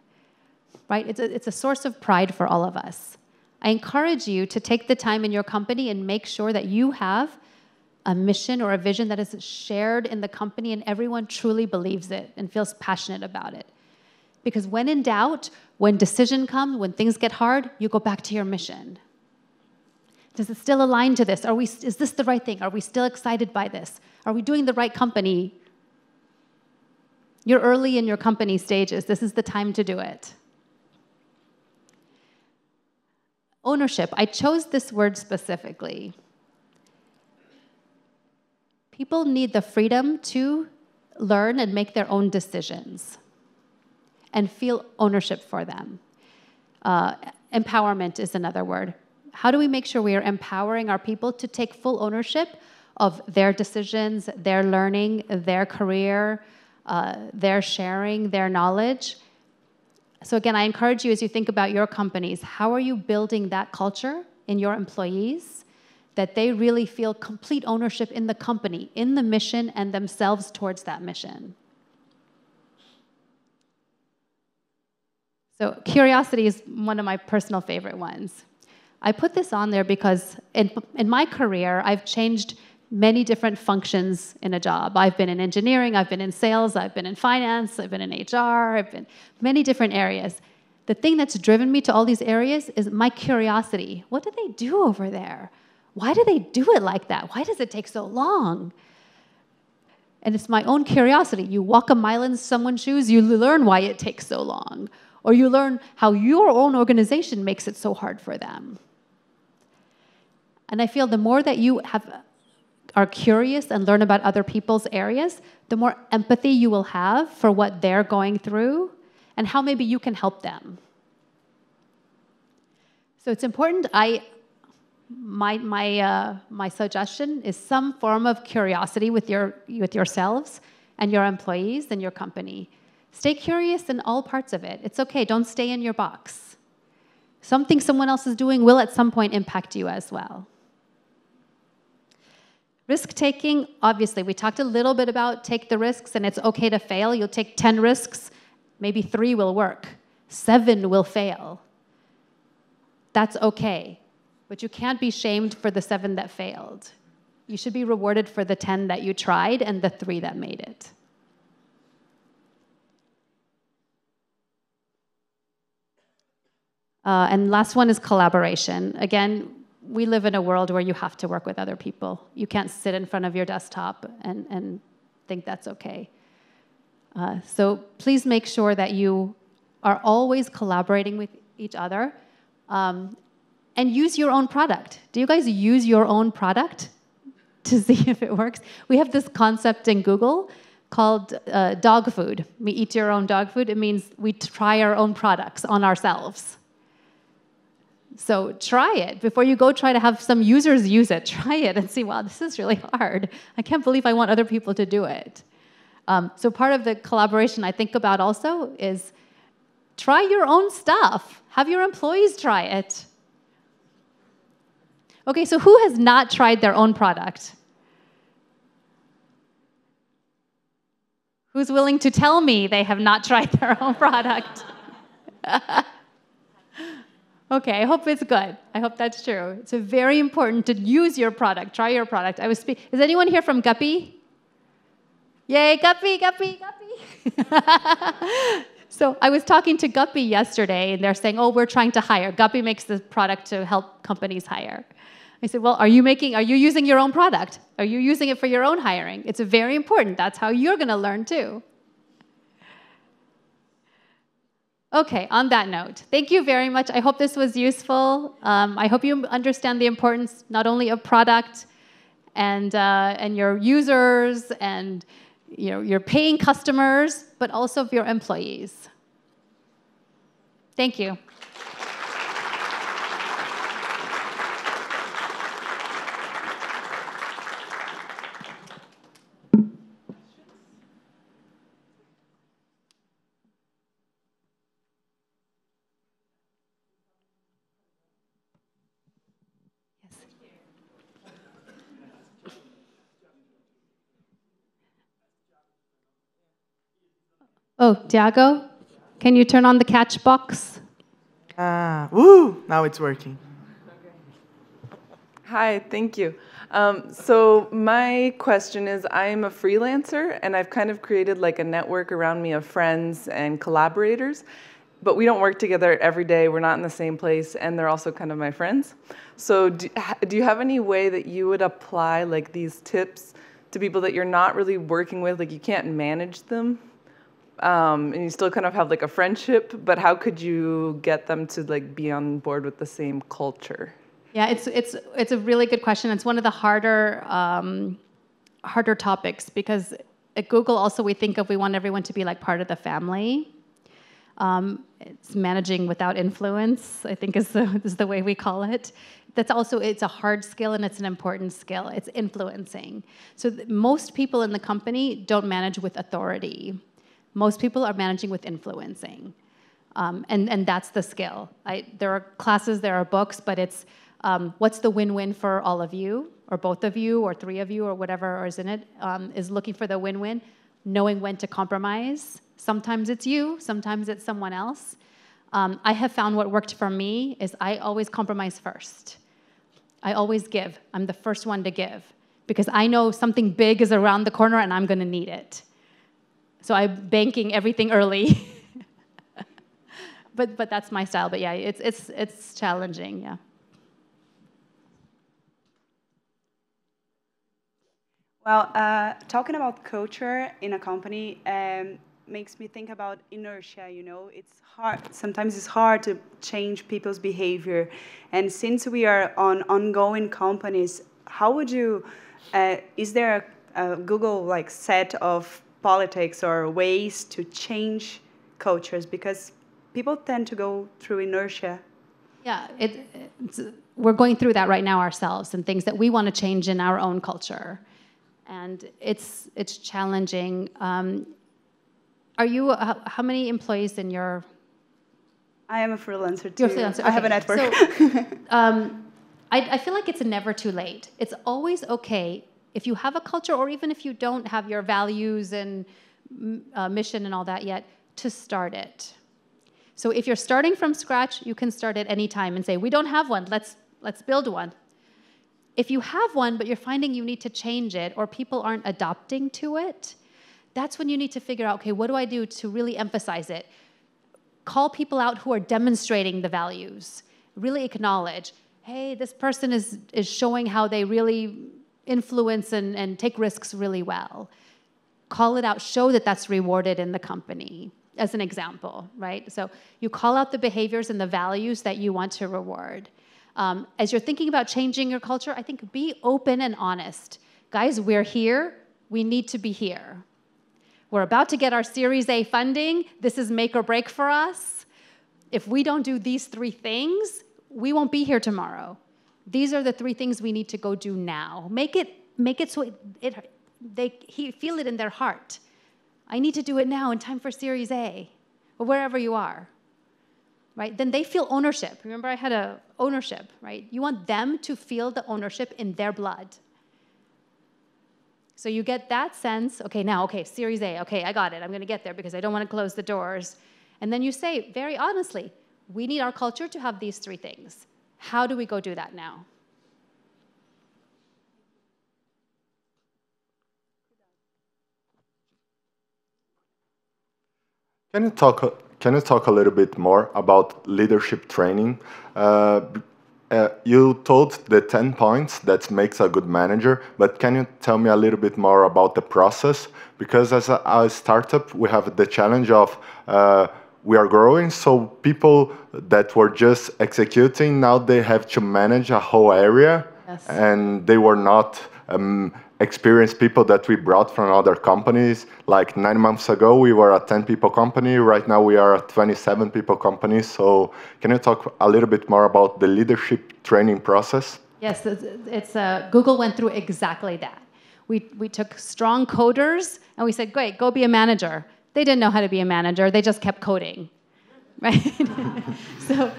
Right? It's a source of pride for all of us. I encourage you to take the time in your company and make sure that you have a mission or a vision that is shared in the company and everyone truly believes it and feels passionate about it. Because when in doubt, when decision comes, when things get hard, you go back to your mission. Does it still align to this? Is this the right thing? Are we still excited by this? Are we doing the right company? You're early in your company stages. This is the time to do it. Ownership. I chose this word specifically. People need the freedom to learn and make their own decisions and feel ownership for them. Empowerment is another word. How do we make sure we are empowering our people to take full ownership of their decisions, their learning, their career, their sharing, their knowledge? So again, I encourage you as you think about your companies, how are you building that culture in your employees that they really feel complete ownership in the company, in the mission, and themselves towards that mission? So curiosity is one of my personal favorite ones. I put this on there because in my career, I've changed many different functions in a job. I've been in engineering, I've been in sales, I've been in finance, I've been in HR, I've been many different areas. The thing that's driven me to all these areas is my curiosity. What do they do over there? Why do they do it like that? Why does it take so long? And it's my own curiosity. You walk a mile in someone's shoes, you learn why it takes so long. Or you learn how your own organization makes it so hard for them. And I feel the more that you are curious and learn about other people's areas, the more empathy you will have for what they're going through and how maybe you can help them. So it's important. My suggestion is some form of curiosity with yourselves and your employees and your company. Stay curious in all parts of it. It's okay. Don't stay in your box. Something someone else is doing will at some point impact you as well. Risk-taking, obviously, we talked a little bit about take the risks, and it's okay to fail. You'll take 10 risks, maybe 3 will work, 7 will fail. That's okay, but you can't be shamed for the 7 that failed. You should be rewarded for the 10 that you tried and the 3 that made it. And last one is collaboration. Again, we live in a world where you have to work with other people. You can't sit in front of your desktop and think that's okay. So please make sure that you are always collaborating with each other and use your own product. Do you guys use your own product to see if it works? We have this concept in Google called dog food. We eat your own dog food. It means we try our own products on ourselves. So try it. Before you go try to have some users use it, try it and see, wow, this is really hard. I can't believe I want other people to do it. So part of the collaboration I think about also is try your own stuff. Have your employees try it. Okay, so who has not tried their own product? Who's willing to tell me they have not tried their own product? Okay, I hope it's good. I hope that's true. It's very important to use your product, try your product. Is anyone here from Guppy? Yay, Guppy, Guppy, Guppy. So I was talking to Guppy yesterday, and they're saying, oh, we're trying to hire. Guppy makes this product to help companies hire. I said, well, are you using your own product? Are you using it for your own hiring? It's very important. That's how you're going to learn too. Okay, on that note, thank you very much. I hope this was useful. I hope you understand the importance not only of product and your users and your paying customers, but also of your employees. Thank you. Oh, Tiago, can you turn on the catch box? Woo! Now it's working. Hi, thank you. So my question is, I'm a freelancer, and I've kind of created like a network around me of friends and collaborators, but we don't work together every day. We're not in the same place, and they're also kind of my friends. So do you have any way that you would apply like these tips to people that you're not really working with, like you can't manage them? And you still kind of have like a friendship, but how could you get them to like be on board with the same culture? Yeah, it's a really good question. It's one of the harder topics because at Google also we want everyone to be like part of the family. It's managing without influence, I think is the way we call it. It's a hard skill and it's an important skill. It's influencing. So most people in the company don't manage with authority. Most people are managing with influencing. And that's the skill. There are classes, there are books, but it's what's the win-win for all of you, or both of you, or 3 of you, or whatever is in it, is looking for the win-win, knowing when to compromise. Sometimes it's you, sometimes it's someone else. I have found what worked for me is I always compromise first. I always give. I'm the first one to give because I know something big is around the corner and I'm going to need it. So I'm banking everything early. But that's my style. But yeah, it's challenging. Yeah. Well, talking about culture in a company makes me think about inertia. It's hard. Sometimes it's hard to change people's behavior. And since we are on ongoing companies, how would you? Is there a Google set of politics or ways to change cultures? Because people tend to go through inertia. Yeah, we're going through that right now ourselves, and things that we want to change in our own culture, and it's challenging. Are you? How many employees in your? I am a freelancer too. You're a freelancer. I have a Okay. network. So, I feel like it's never too late. It's always okay if you have a culture, or even if you don't have your values and mission and all that yet, to start it. So if you're starting from scratch, you can start at any time and say, we don't have one, let's build one. If you have one, but you're finding you need to change it, or people aren't adopting to it, that's when you need to figure out, okay, what do I do to really emphasize it? Call people out who are demonstrating the values. Really acknowledge, hey, this person is showing how they really influence and take risks really well. Call it out, show that that's rewarded in the company, as an example, right? So you call out the behaviors and the values that you want to reward. As you're thinking about changing your culture, I think be open and honest. Guys, we're here. We need to be here. We're about to get our Series A funding. This is make or break for us. If we don't do these 3 things, we won't be here tomorrow. These are the 3 things we need to go do now. Make it so they feel it in their heart. I need to do it now in time for Series A, or wherever you are, right? Then they feel ownership. Remember, I had a ownership, right? You want them to feel the ownership in their blood. So you get that sense, okay, Series A, okay, I got it. I'm going to get there because I don't want to close the doors. And then you say, very honestly, we need our culture to have these 3 things. How do we go do that now? Can you talk a little bit more about leadership training? You told the 10 points that makes a good manager, but can you tell me a little bit more about the process? Because as a startup, we have the challenge of we are growing, so people that were just executing, now they have to manage a whole area, Yes. and they were not experienced people that we brought from other companies. Like 9 months ago, we were a 10-people company. Right now, we are a 27-people company. So can you talk a little bit more about the leadership training process? Yes, Google went through exactly that. We took strong coders, and we said, great, go be a manager. They didn't know how to be a manager. They just kept coding, right? So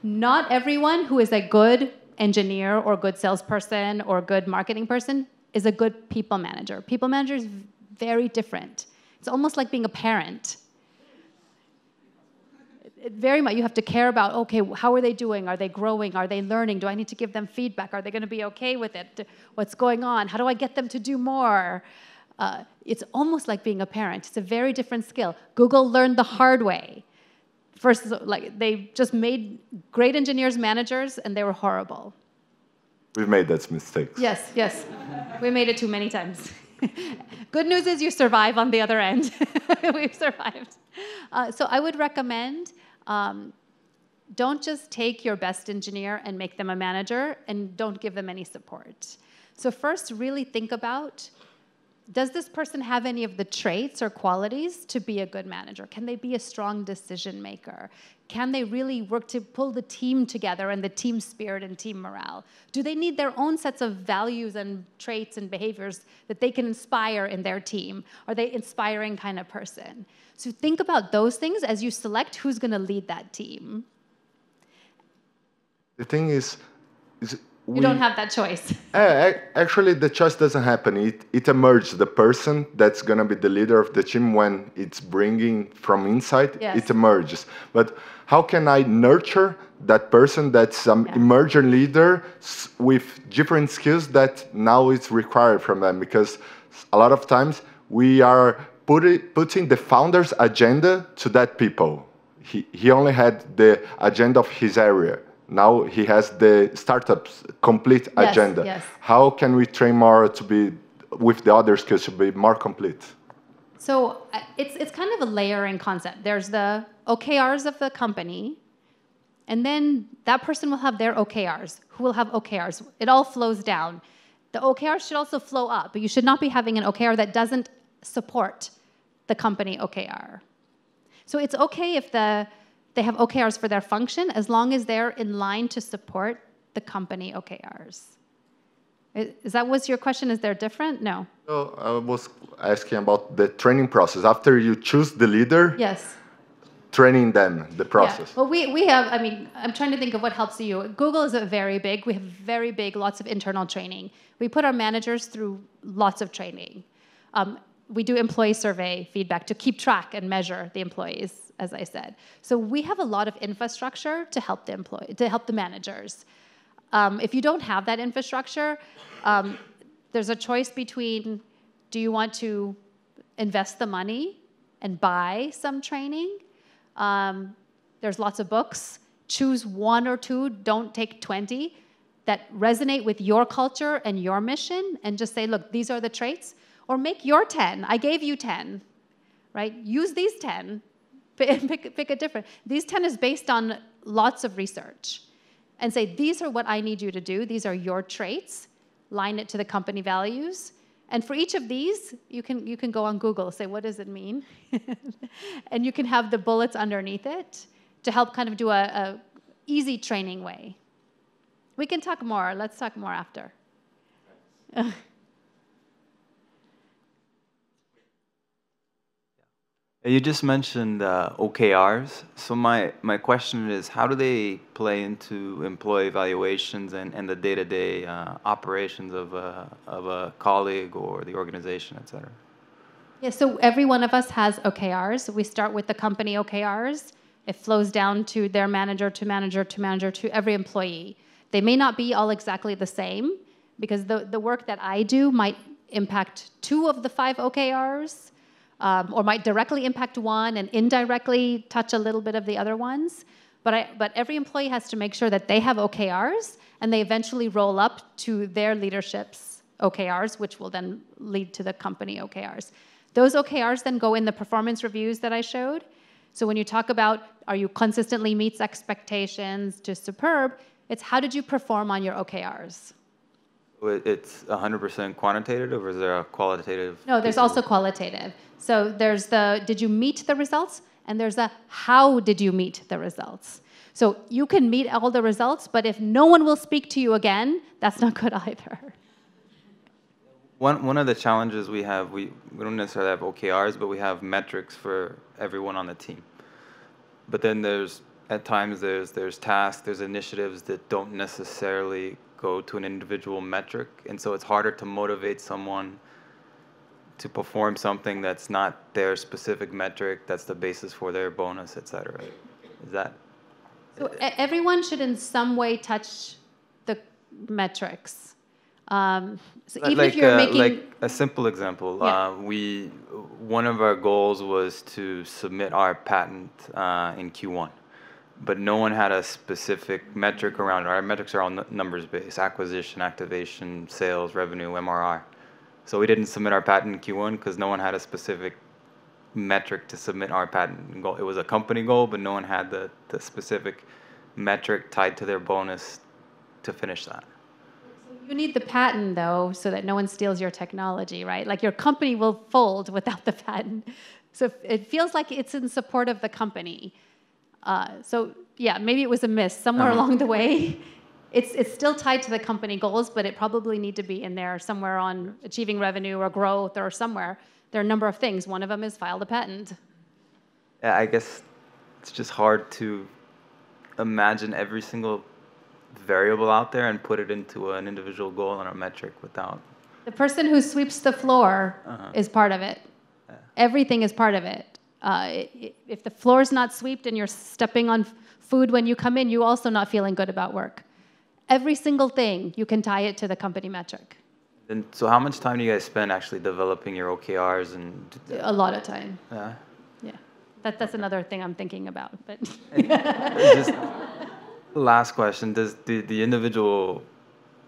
not everyone who is a good engineer or good salesperson or good marketing person is a good people manager. People manager is very different. It's almost like being a parent. Very much, you have to care about, okay, how are they doing? Are they growing? Are they learning? Do I need to give them feedback? Are they going to be okay with it? What's going on? How do I get them to do more? It's almost like being a parent. It's a very different skill. Google learned the hard way. First, like, they just made great engineers managers, and they were horrible. We've made that mistake. Yes. We made it too many times. Good news is you survive on the other end. We've survived. So I would recommend, don't just take your best engineer and make them a manager, and don't give them any support. So first, really think about, does this person have any of the traits or qualities to be a good manager? Can they be a strong decision maker? Can they really work to pull the team together and the team spirit and team morale? Do they need their own sets of values and traits and behaviors that they can inspire in their team? Are they an inspiring kind of person? So think about those things as you select who's going to lead that team. The thing is you don't have that choice. Actually, the choice doesn't happen. It emerges. The person that's going to be the leader of the team, when it's bringing from inside, Yes. It emerges. But how can I nurture that person that's an emerging leader with different skills that now is required from them? Because a lot of times we are putting the founder's agenda to that people. He only had the agenda of his area. Now he has the startup's complete agenda. Yes. How can we train more to be, with the other skills, to be more complete? So it's kind of a layering concept. There's the OKRs of the company, and then that person will have their OKRs, who will have OKRs. It all flows down. The OKRs should also flow up, but you should not be having an OKR that doesn't support the company OKR. So it's okay if the they have OKRs for their function as long as they're in line to support the company OKRs. Is that was your question? Is there different? No. So I was asking about the training process. After you choose the leader, Yes. training them, the process. Yeah. Well, we have, I mean, I'm trying to think of what helps you. Google is very big. We have very big, lots of internal training. We put our managers through lots of training. We do employee survey feedback to keep track and measure the employees, as I said. So we have a lot of infrastructure to help the managers. If you don't have that infrastructure, there's a choice between, do you want to invest the money and buy some training? There's lots of books. Choose one or two, don't take 20, that resonate with your culture and your mission, and just say, look, these are the traits. Or make your 10. I gave you 10, right? Use these 10. Pick a different. These 10 is based on lots of research. And say, these are what I need you to do. These are your traits. Line it to the company values. And for each of these, you can go on Google, say, what does it mean? And you can have the bullets underneath it to help kind of do a easy training way. We can talk more. Let's talk more after. You just mentioned OKRs. So my question is, how do they play into employee evaluations and the day-to-day operations of a colleague or the organization, et cetera? Yeah, so every one of us has OKRs. We start with the company OKRs. It flows down to their manager, to manager, to manager, to every employee. They may not be all exactly the same, because the work that I do might impact 2 of the 5 OKRs, or might directly impact one and indirectly touch a little bit of the other ones. But every employee has to make sure that they have OKRs, and they eventually roll up to their leadership's OKRs, which will then lead to the company OKRs. Those OKRs then go in the performance reviews that I showed. So when you talk about, are you consistently meets expectations to superb, it's how did you perform on your OKRs? It's 100% quantitative, or is there a qualitative? No, there's also qualitative. So there's the, did you meet the results? And there's a, how did you meet the results? So you can meet all the results, but if no one will speak to you again, that's not good either. One of the challenges we have, we don't necessarily have OKRs, but we have metrics for everyone on the team. But then at times there's tasks, there's initiatives that don't necessarily go to an individual metric, and so it's harder to motivate someone to perform something that's not their specific metric, that's the basis for their bonus, et cetera. Is that? So everyone should in some way touch the metrics. So even if you're making... Like a simple example, Yeah. One of our goals was to submit our patent in Q1. But no one had a specific metric around it. Our metrics are all numbers based: acquisition, activation, sales, revenue, MRR. So we didn't submit our patent in Q1 because no one had a specific metric to submit our patent goal. It was a company goal, but no one had the specific metric tied to their bonus to finish that. You need the patent, though, so that no one steals your technology, right? Like your company will fold without the patent. So it feels like it's in support of the company. So yeah, maybe it was a miss somewhere along the way. It's still tied to the company goals, but it probably need to be in there somewhere on achieving revenue or growth or somewhere. There are a number of things. One of them is file the patent. Yeah, I guess it's just hard to imagine every single variable out there and put it into an individual goal and a metric without. The person who sweeps the floor is part of it. Yeah. Everything is part of it. If the floor is not swept and you're stepping on food when you come in, you're also not feeling good about work. Every single thing, you can tie it to the company metric. And so how much time do you guys spend actually developing your OKRs? And A lot of time. yeah. Yeah. That's another thing I'm thinking about. But Just last question, does the individual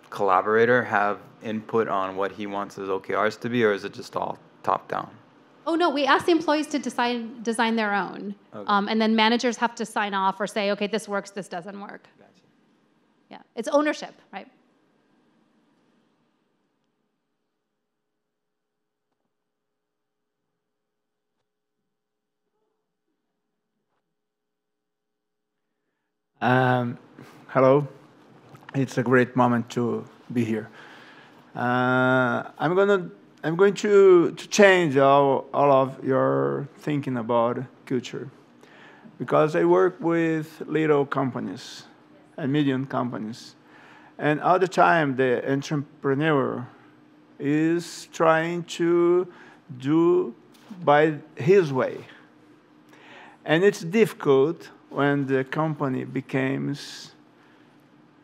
collaborator have input on what he wants his OKRs to be, or is it just all top down? Oh, no, we ask the employees to design their own. Okay. And then managers have to sign off or say, okay, this works, this doesn't work. Gotcha. Yeah, it's ownership, right? Um, Hello. It's a great moment to be here. I'm going to change all of your thinking about culture, because I work with little companies and medium companies, and all the time the entrepreneur is trying to do by his way. And it's difficult when the company becomes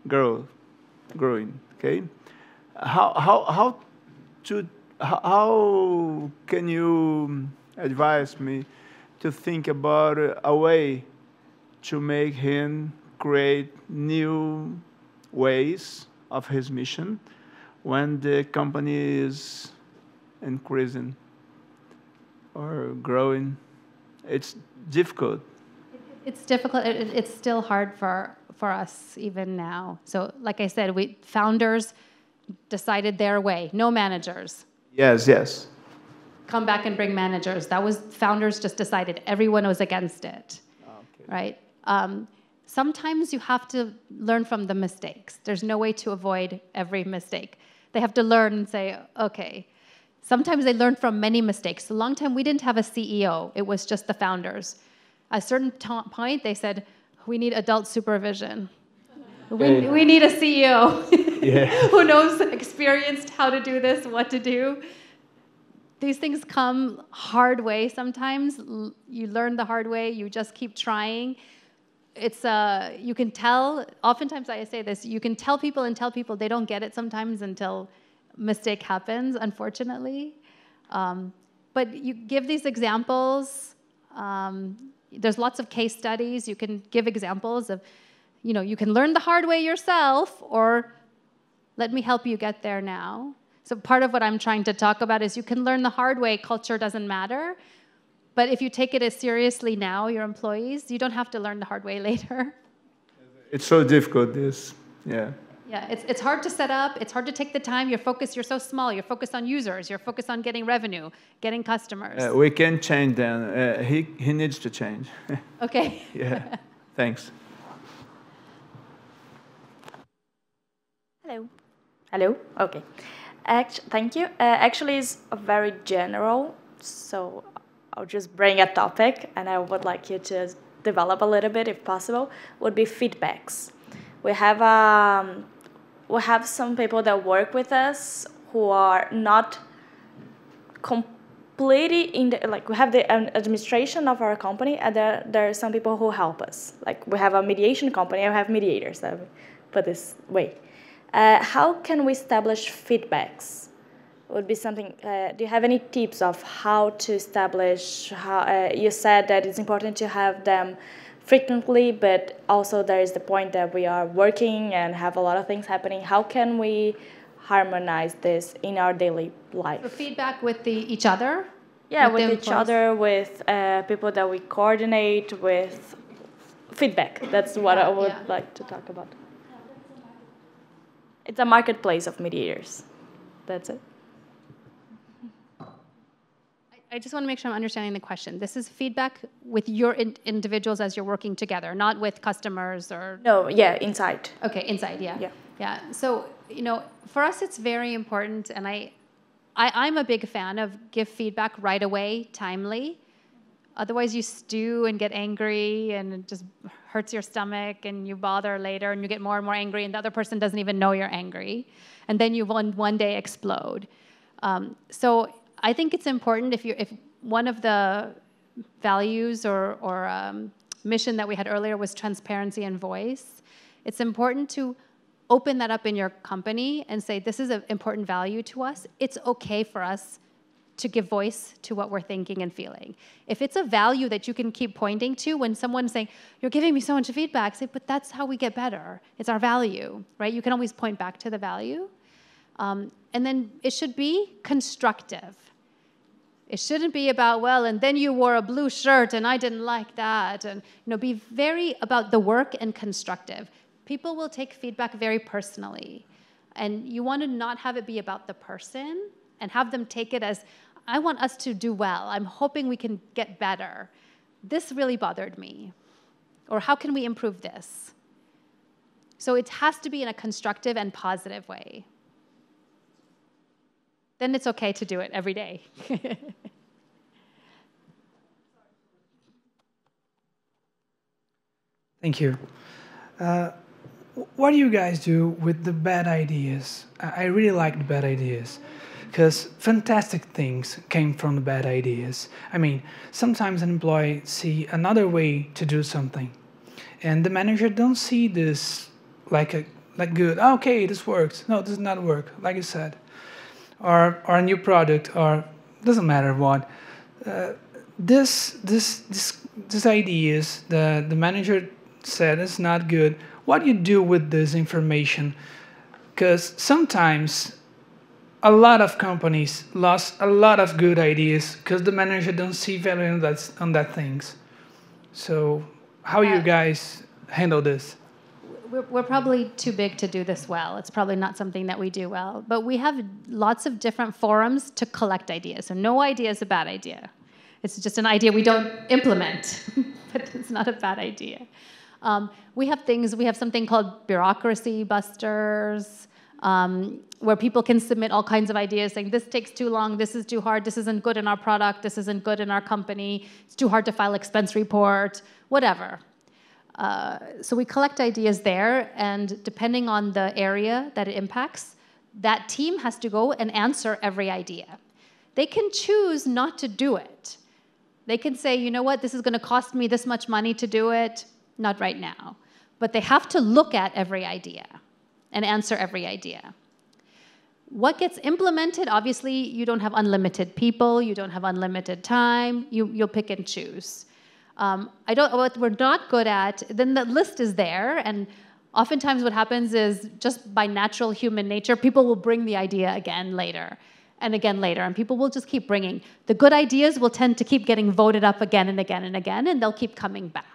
grow, growing. Okay, how to how can you advise me to think about a way to make him create new ways of his mission when the company is increasing or growing? It's difficult. It's difficult. It's still hard for us even now. So, like I said, we founders decided their way. No managers. Yes, yes. Come back and bring managers. That was founders just decided. Everyone was against it. Okay. Right? Sometimes you have to learn from the mistakes. There's no way to avoid every mistake. They have to learn and say, okay. Sometimes they learn from many mistakes. A long time we didn't have a CEO. It was just the founders. At a certain point, they said, we need adult supervision. We need a CEO who knows, experienced how to do this, what to do. These things come hard way sometimes. You learn the hard way. You just keep trying. It's you can tell. Oftentimes I say this. You can tell people and tell people. They don't get it sometimes until mistake happens, unfortunately. But you give these examples. There's lots of case studies. You can give examples of, you can learn the hard way yourself, or let me help you get there now. So part of what I'm trying to talk about is you can learn the hard way. Culture doesn't matter. But if you take it as seriously now, your employees, you don't have to learn the hard way later. It's so difficult, this. Yeah. Yeah, it's hard to set up. It's hard to take the time. You're so small. You're focused on users. You're focused on getting revenue, getting customers. We can change then. He needs to change. Okay. Yeah. Thanks. Hello. Hello. Okay. Thank you. Actually, it's a very general, so I'll just bring a topic, and I would like you to develop a little bit, if possible. Would be feedbacks. We have some people that work with us who are not completely in the, like, we have the administration of our company, and there are some people who help us. Like, we have a mediation company. I have mediators. I put this way. How can we establish feedbacks? Would be something. Do you have any tips of how to establish? You said that it's important to have them frequently, but also there is the point that we are working and have a lot of things happening. How can we harmonize this in our daily life? So feedback with each other? Yeah, with each other, with people that we coordinate with. Feedback. That's what I would like to talk about. It's a marketplace of mediators. That's it. I just want to make sure I'm understanding the question. This is feedback with your individuals as you're working together, not with customers or... No, yeah, inside. Okay, inside, yeah. Yeah. So, for us it's very important, and I'm a big fan of give feedback right away, timely. Otherwise you stew and get angry, and it just hurts your stomach, and you bother later, and you get more and more angry, and the other person doesn't even know you're angry. And then you one day explode. So I think it's important if one of the values or mission that we had earlier was transparency and voice, it's important to open that up in your company and say, this is an important value to us. It's okay for us to give voice to what we're thinking and feeling. If it's a value that you can keep pointing to when someone's saying, you're giving me so much feedback, say, but that's how we get better. It's our value, right? You can always point back to the value. And then it should be constructive. It shouldn't be about, well, and then you wore a blue shirt and I didn't like that. And be very about the work and constructive. People will take feedback very personally. And you want to not have it be about the person and have them take it as, I want us to do well. I'm hoping we can get better. This really bothered me. Or how can we improve this? So it has to be in a constructive and positive way. Then it's okay to do it every day. Thank you. What do you guys do with the bad ideas? I really like the bad ideas because fantastic things came from the bad ideas. I mean, sometimes an employee see another way to do something, and the manager don't see this like good. Oh, okay, this works. No, this does not work. Like you said, or a new product, or doesn't matter what. This ideas the manager said is not good. What do you do with this information? Because sometimes a lot of companies lost a lot of good ideas because the manager don't see value on that things. So how you guys handle this? We're probably too big to do this well. It's probably not something that we do well. But we have lots of different forums to collect ideas. So no idea is a bad idea. It's just an idea we don't implement, but it's not a bad idea. We have something called bureaucracy busters, where people can submit all kinds of ideas saying, this takes too long, this is too hard, this isn't good in our product, this isn't good in our company, it's too hard to file expense report, whatever. So we collect ideas there, and depending on the area that it impacts, that team has to go and answer every idea. They can choose not to do it. They can say, you know what, this is going to cost me this much money to do it, not right now. But they have to look at every idea and answer every idea. What gets implemented, obviously, you don't have unlimited people, you don't have unlimited time, you'll pick and choose. What we're not good at, then the list is there, and oftentimes what happens is just by natural human nature, people will bring the idea again later, and people will just keep bringing. The good ideas will tend to keep getting voted up again and again and again, and they'll keep coming back.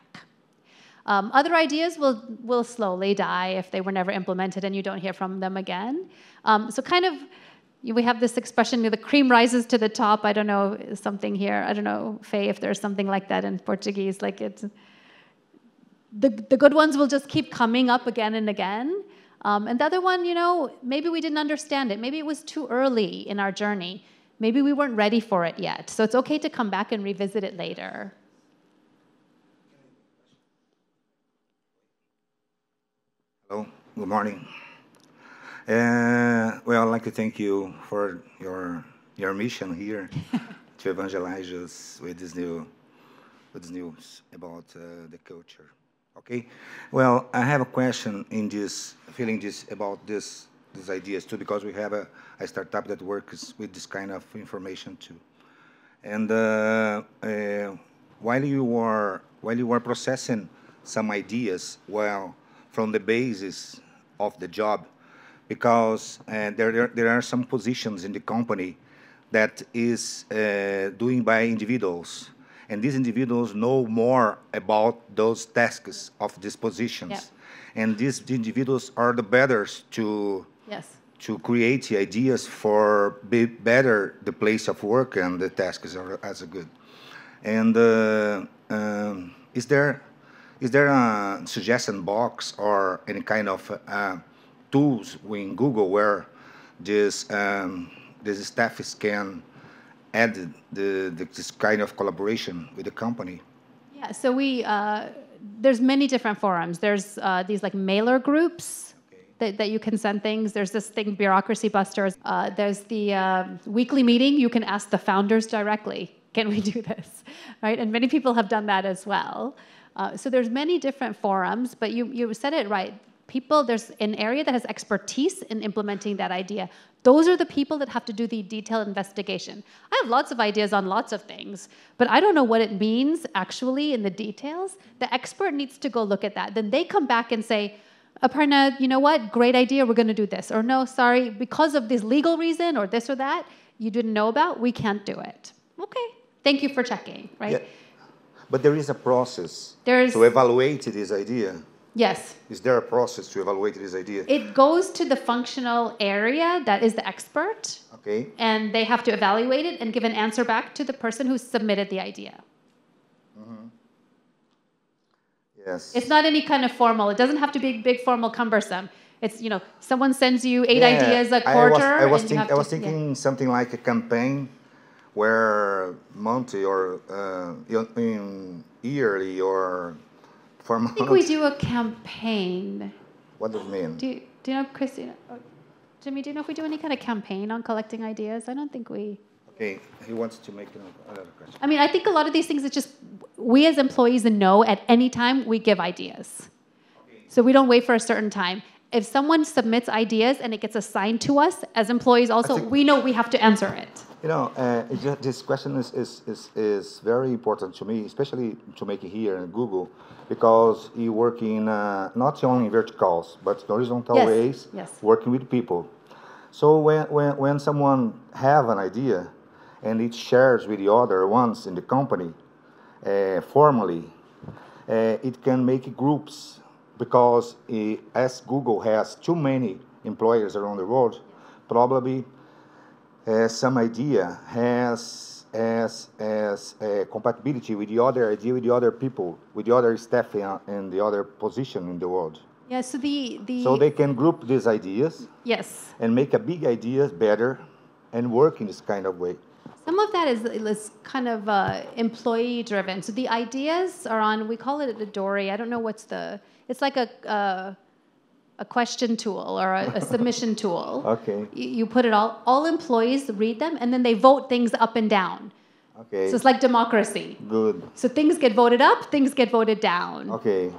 Other ideas will slowly die if they were never implemented and you don't hear from them again. So kind of, we have this expression, the cream rises to the top. I don't know, something here. I don't know, Faye, if there's something like that in Portuguese. Like it's, the good ones will just keep coming up again and again. And the other one, maybe we didn't understand it. Maybe it was too early in our journey. Maybe we weren't ready for it yet. So it's okay to come back and revisit it later. Hello, good morning. Well, I'd like to thank you for your mission here to evangelize us with this news about the culture. Okay. Well, I have a question in this, about these ideas too, because we have a startup that works with this kind of information too. And while you are processing some ideas, from the basis of the job, because there are some positions in the company that is doing by individuals, and these individuals know more about those tasks of these positions. Yep. And these individuals are the better to create ideas for better the place of work and the tasks are as a good. And is there a suggestion box or any kind of tools in Google where this staff can add this kind of collaboration with the company? Yeah, so there's many different forums. There's these like mailer groups that you can send things. There's this thing, Bureaucracy Busters. There's the weekly meeting. You can ask the founders directly, can we do this, right? And many people have done that as well. So there's many different forums, but you said it right. There's an area that has expertise in implementing that idea. Those are the people that have to do the detailed investigation. I have lots of ideas on lots of things, but I don't know what it means actually in the details. The expert needs to go look at that. Then they come back and say, Aparna, you know what? Great idea, we're going to do this. Or no, sorry, because of this legal reason or this or that you didn't know about, we can't do it. Okay, thank you for checking, right? Yeah. But there is a process to evaluate this idea. Yes. Is there a process to evaluate this idea? It goes to the functional area that is the expert. Okay. And they have to evaluate it and give an answer back to the person who submitted the idea. Mm-hmm. Yes. It's not any kind of formal. It doesn't have to be big, formal, cumbersome. It's, someone sends you 8 ideas a quarter. I was thinking something like a campaign where monthly or in yearly or for months. I think we do a campaign. What does it mean? Do you know, Christina? Jimmy, do you know if we do any kind of campaign on collecting ideas? I don't think we... Okay, he wants to make another question. I mean, I think a lot of these things, it's just, we as employees know at any time we give ideas. So we don't wait for a certain time. If someone submits ideas and it gets assigned to us as employees also, we know we have to answer it. This question is very important to me, especially to make it here in Google, because you work in not only verticals, but horizontal ways, working with people. So when someone have an idea and it shares with the other ones in the company, formally, it can make groups, because as Google has too many employers around the world, probably some idea has compatibility with the other idea, with the other people, with the other staff in the other position in the world. Yeah, so so they can group these ideas. Yes. And make a big idea better and work in this kind of way. Some of that is kind of employee driven. So the ideas are on, we call it a Dory. I don't know it's like a question tool or a submission tool. Okay. You put it all employees read them, and then they vote things up and down. Okay. So it's like democracy. Good. So things get voted up, things get voted down. Okay.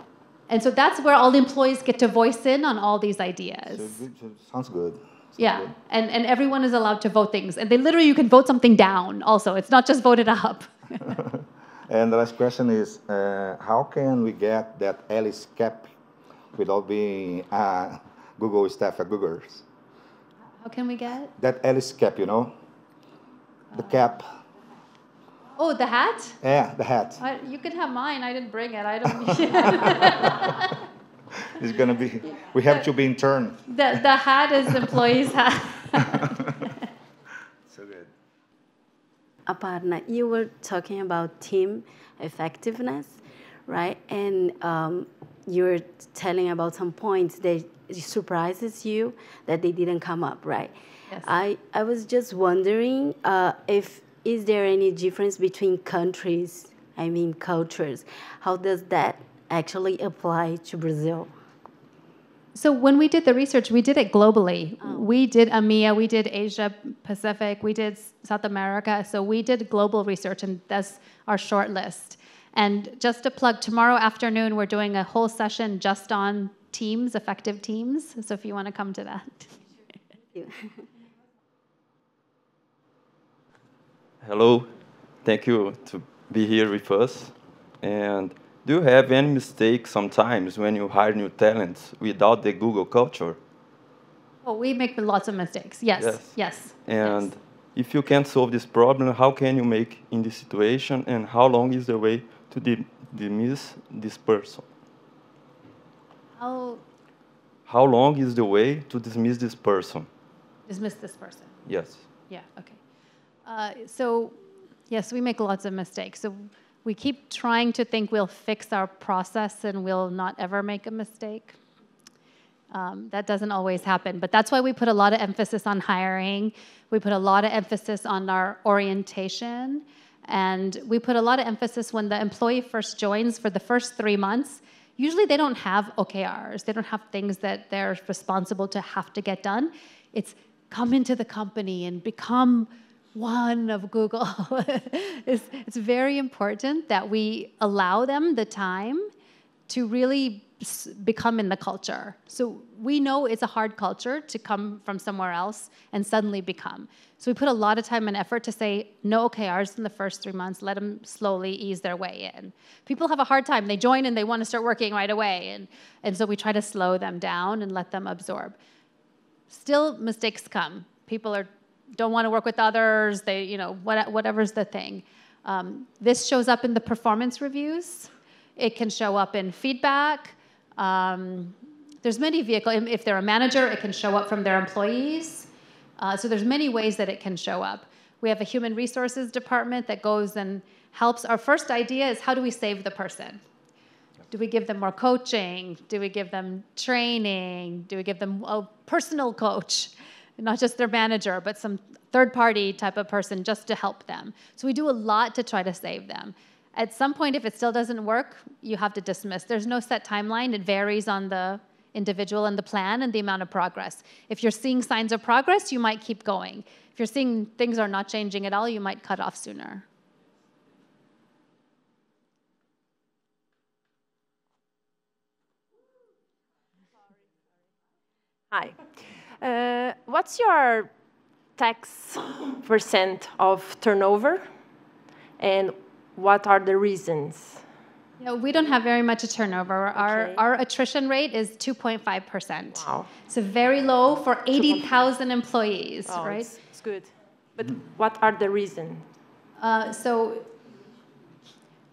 And so that's where all the employees get to voice in on all these ideas. Sounds good. Yeah, and everyone is allowed to vote things. And you can vote something down also. It's not just voted up. And the last question is, how can we get that Alice cap without being Google staff at Google's? How can we get? That Alice cap, the cap. Oh, the hat? Yeah, the hat. You can have mine. I didn't bring it. I don't need it. It's going to be, we have to be in turn. The hat is employees' hat. So good. Aparna, you were talking about team effectiveness, right? And you were telling about some points that surprises you that they didn't come up, right? Yes. I was just wondering is there any difference between countries, cultures? How does that actually apply to Brazil? So when we did the research, we did it globally. We did EMEA, we did Asia Pacific, we did South America. So we did global research, and that's our short list. And just to plug, tomorrow afternoon, we're doing a whole session just on teams, effective teams. So if you want to come to that. Thank you. Hello, thank you to be here with us. And do you have any mistakes sometimes when you hire new talents without the Google culture? Oh, we make lots of mistakes. Yes. And if you can't solve this problem, how can you make in this situation, and how long is the way to dismiss this person? How long is the way to dismiss this person? Dismiss this person. Yes. Yeah, okay. So, yes, we make lots of mistakes. So we keep trying to think we'll fix our process and we'll not ever make a mistake. That doesn't always happen. But that's why we put a lot of emphasis on hiring. We put a lot of emphasis on our orientation. And we put a lot of emphasis when the employee first joins for the first 3 months. Usually they don't have OKRs. They don't have things that they're responsible to have to get done. It's come into the company and become one of Google. It's very important that we allow them the time to really become in the culture. So we know it's a hard culture to come from somewhere else and suddenly become. So we put a lot of time and effort to say no OKRs in the first 3 months, let them slowly ease their way in. People have a hard time. They join and they want to start working right away. And so we try to slow them down and let them absorb. Still, mistakes come. People don't want to work with others. They, whatever's the thing. This shows up in the performance reviews. It can show up in feedback. There's many vehicles. If they're a manager, it can show up from their employees. So there's many ways that it can show up. We have a human resources department that goes and helps. Our first idea is how do we save the person? Do we give them more coaching? Do we give them training? Do we give them a personal coach? Not just their manager, but some third-party type of person just to help them. So we do a lot to try to save them. At some point, if it still doesn't work, you have to dismiss. There's no set timeline. It varies on the individual and the plan and the amount of progress. If you're seeing signs of progress, you might keep going. If you're seeing things are not changing at all, you might cut off sooner. Hi. What's your tax percent of turnover, and what are the reasons? No, we don't have very much turnover. Our attrition rate is 2.5%. Wow. So very low for 80,000 employees, Oh, right? it's good. But what are the reasons?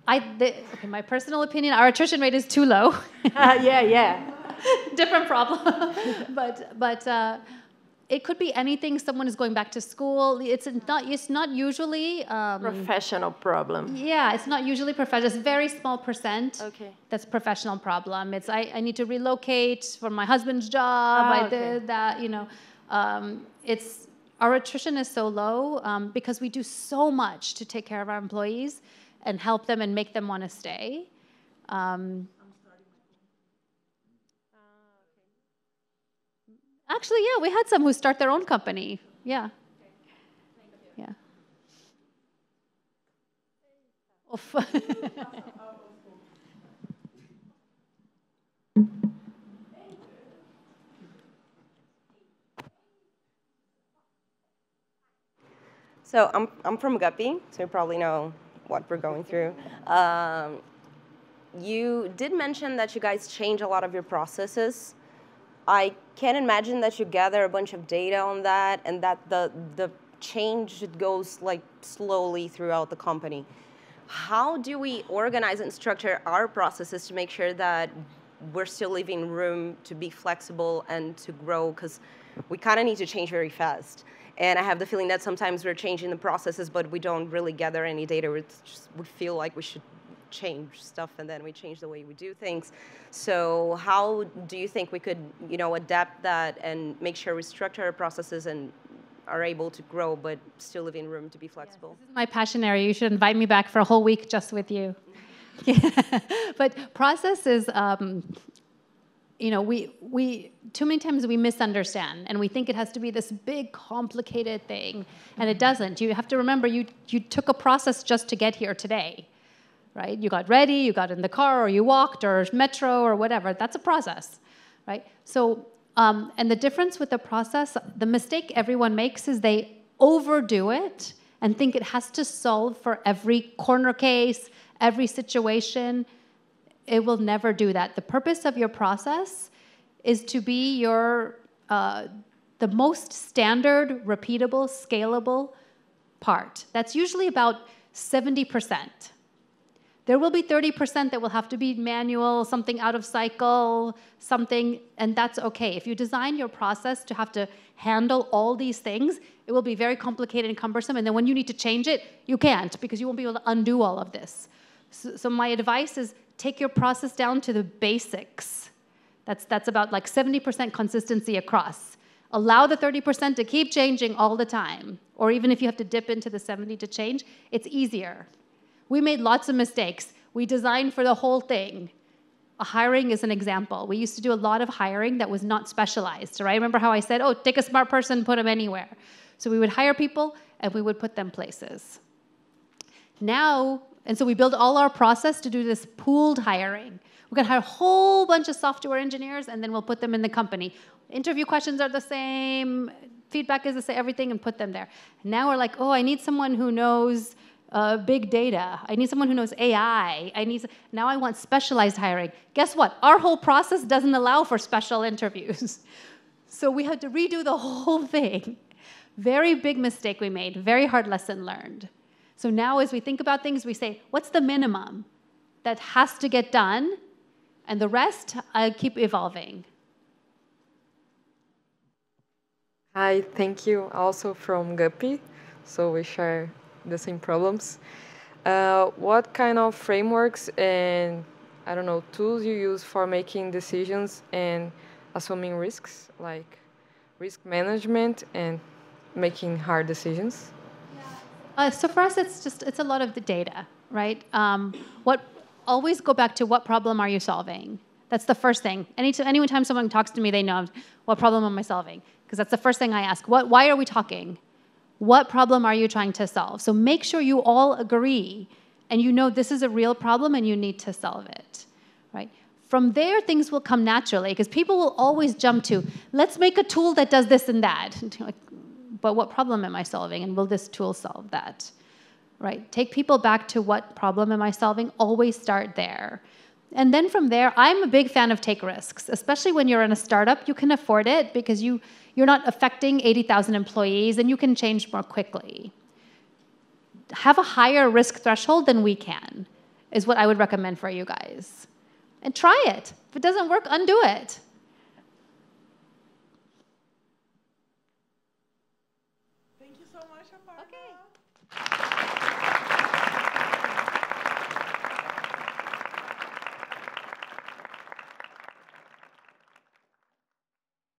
Okay, my personal opinion, our attrition rate is too low. Yeah. Different problem. but it could be anything. Someone is going back to school. It's not usually Professional problem. Yeah, it's not usually professional. It's very small percent. Okay. That's professional problem. It's I need to relocate for my husband's job. I did that. It's our attrition is so low because we do so much to take care of our employees and help them and make them want to stay. Actually, yeah, we had some who start their own company. Yeah. Yeah. Oof. So I'm from Guppy, so you probably know what we're going through. You did mention that you guys change a lot of your processes. I can imagine that you gather a bunch of data on that, and that the change goes like slowly throughout the company. How do we organize and structure our processes to make sure that we're still leaving room to be flexible and to grow? Because we kind of need to change very fast. And I have the feeling that sometimes we're changing the processes, but we don't really gather any data. We feel like we should change stuff, and then we change the way we do things. So how do you think we could, adapt that and make sure we structure our processes and are able to grow, but still leaving room to be flexible? Yes, this is my passion area. You should invite me back for a whole week just with you. But process is, we too many times we misunderstand and we think it has to be this big, complicated thing, and it doesn't. You have to remember you took a process just to get here today. Right? You got ready, you got in the car, or you walked, or metro, or whatever. That's a process, right? So, and the difference with the process, the mistake everyone makes is they overdo it and think it has to solve for every corner case, every situation. It will never do that. The purpose of your process is to be your the most standard, repeatable, scalable part. That's usually about 70%. There will be 30% that will have to be manual, something out of cycle, something, and that's okay. If you design your process to have to handle all these things, it will be very complicated and cumbersome, and then when you need to change it, you can't, because you won't be able to undo all of this. So my advice is take your process down to the basics. That's about like 70% consistency across. Allow the 30% to keep changing all the time, or even if you have to dip into the 70 to change, it's easier. We made lots of mistakes. We designed for the whole thing. Hiring is an example. We used to do a lot of hiring that was not specialized. Right? Remember how I said, oh, take a smart person, put them anywhere. So we would hire people, and we would put them places. Now, and so we build all our process to do this pooled hiring. We're going to hire a whole bunch of software engineers, and then we'll put them in the company. Interview questions are the same. Feedback is the same, everything, and put them there. Now we're like, oh, I need someone who knows big data. I need someone who knows AI. Now I want specialized hiring. Guess what? Our whole process doesn't allow for special interviews. So we had to redo the whole thing. Very big mistake we made, very hard lesson learned. So now as we think about things, we say, what's the minimum that has to get done? And the rest, I keep evolving. Hi, thank you. Also from Guppy, so we share the same problems. What kind of frameworks and I don't know, tools you use for making decisions and assuming risks, like risk management and making hard decisions? So for us, it's a lot of the data, right? Always go back to what problem are you solving? That's the first thing. Anytime someone talks to me, they know what problem am I solving? Because that's the first thing I ask. Why are we talking? What problem are you trying to solve? So make sure you all agree and you know this is a real problem and you need to solve it, right? From there, things will come naturally because people will always jump to, let's make a tool that does this and that. But what problem am I solving and will this tool solve that? Right? Take people back to what problem am I solving? Always start there. And then from there, I'm a big fan of take risks, especially when you're in a startup. You can afford it because you're not affecting 80,000 employees and you can change more quickly. Have a higher risk threshold than we can, is what I would recommend for you guys. And try it. If it doesn't work, undo it. Thank you so much, Aparna. Okay.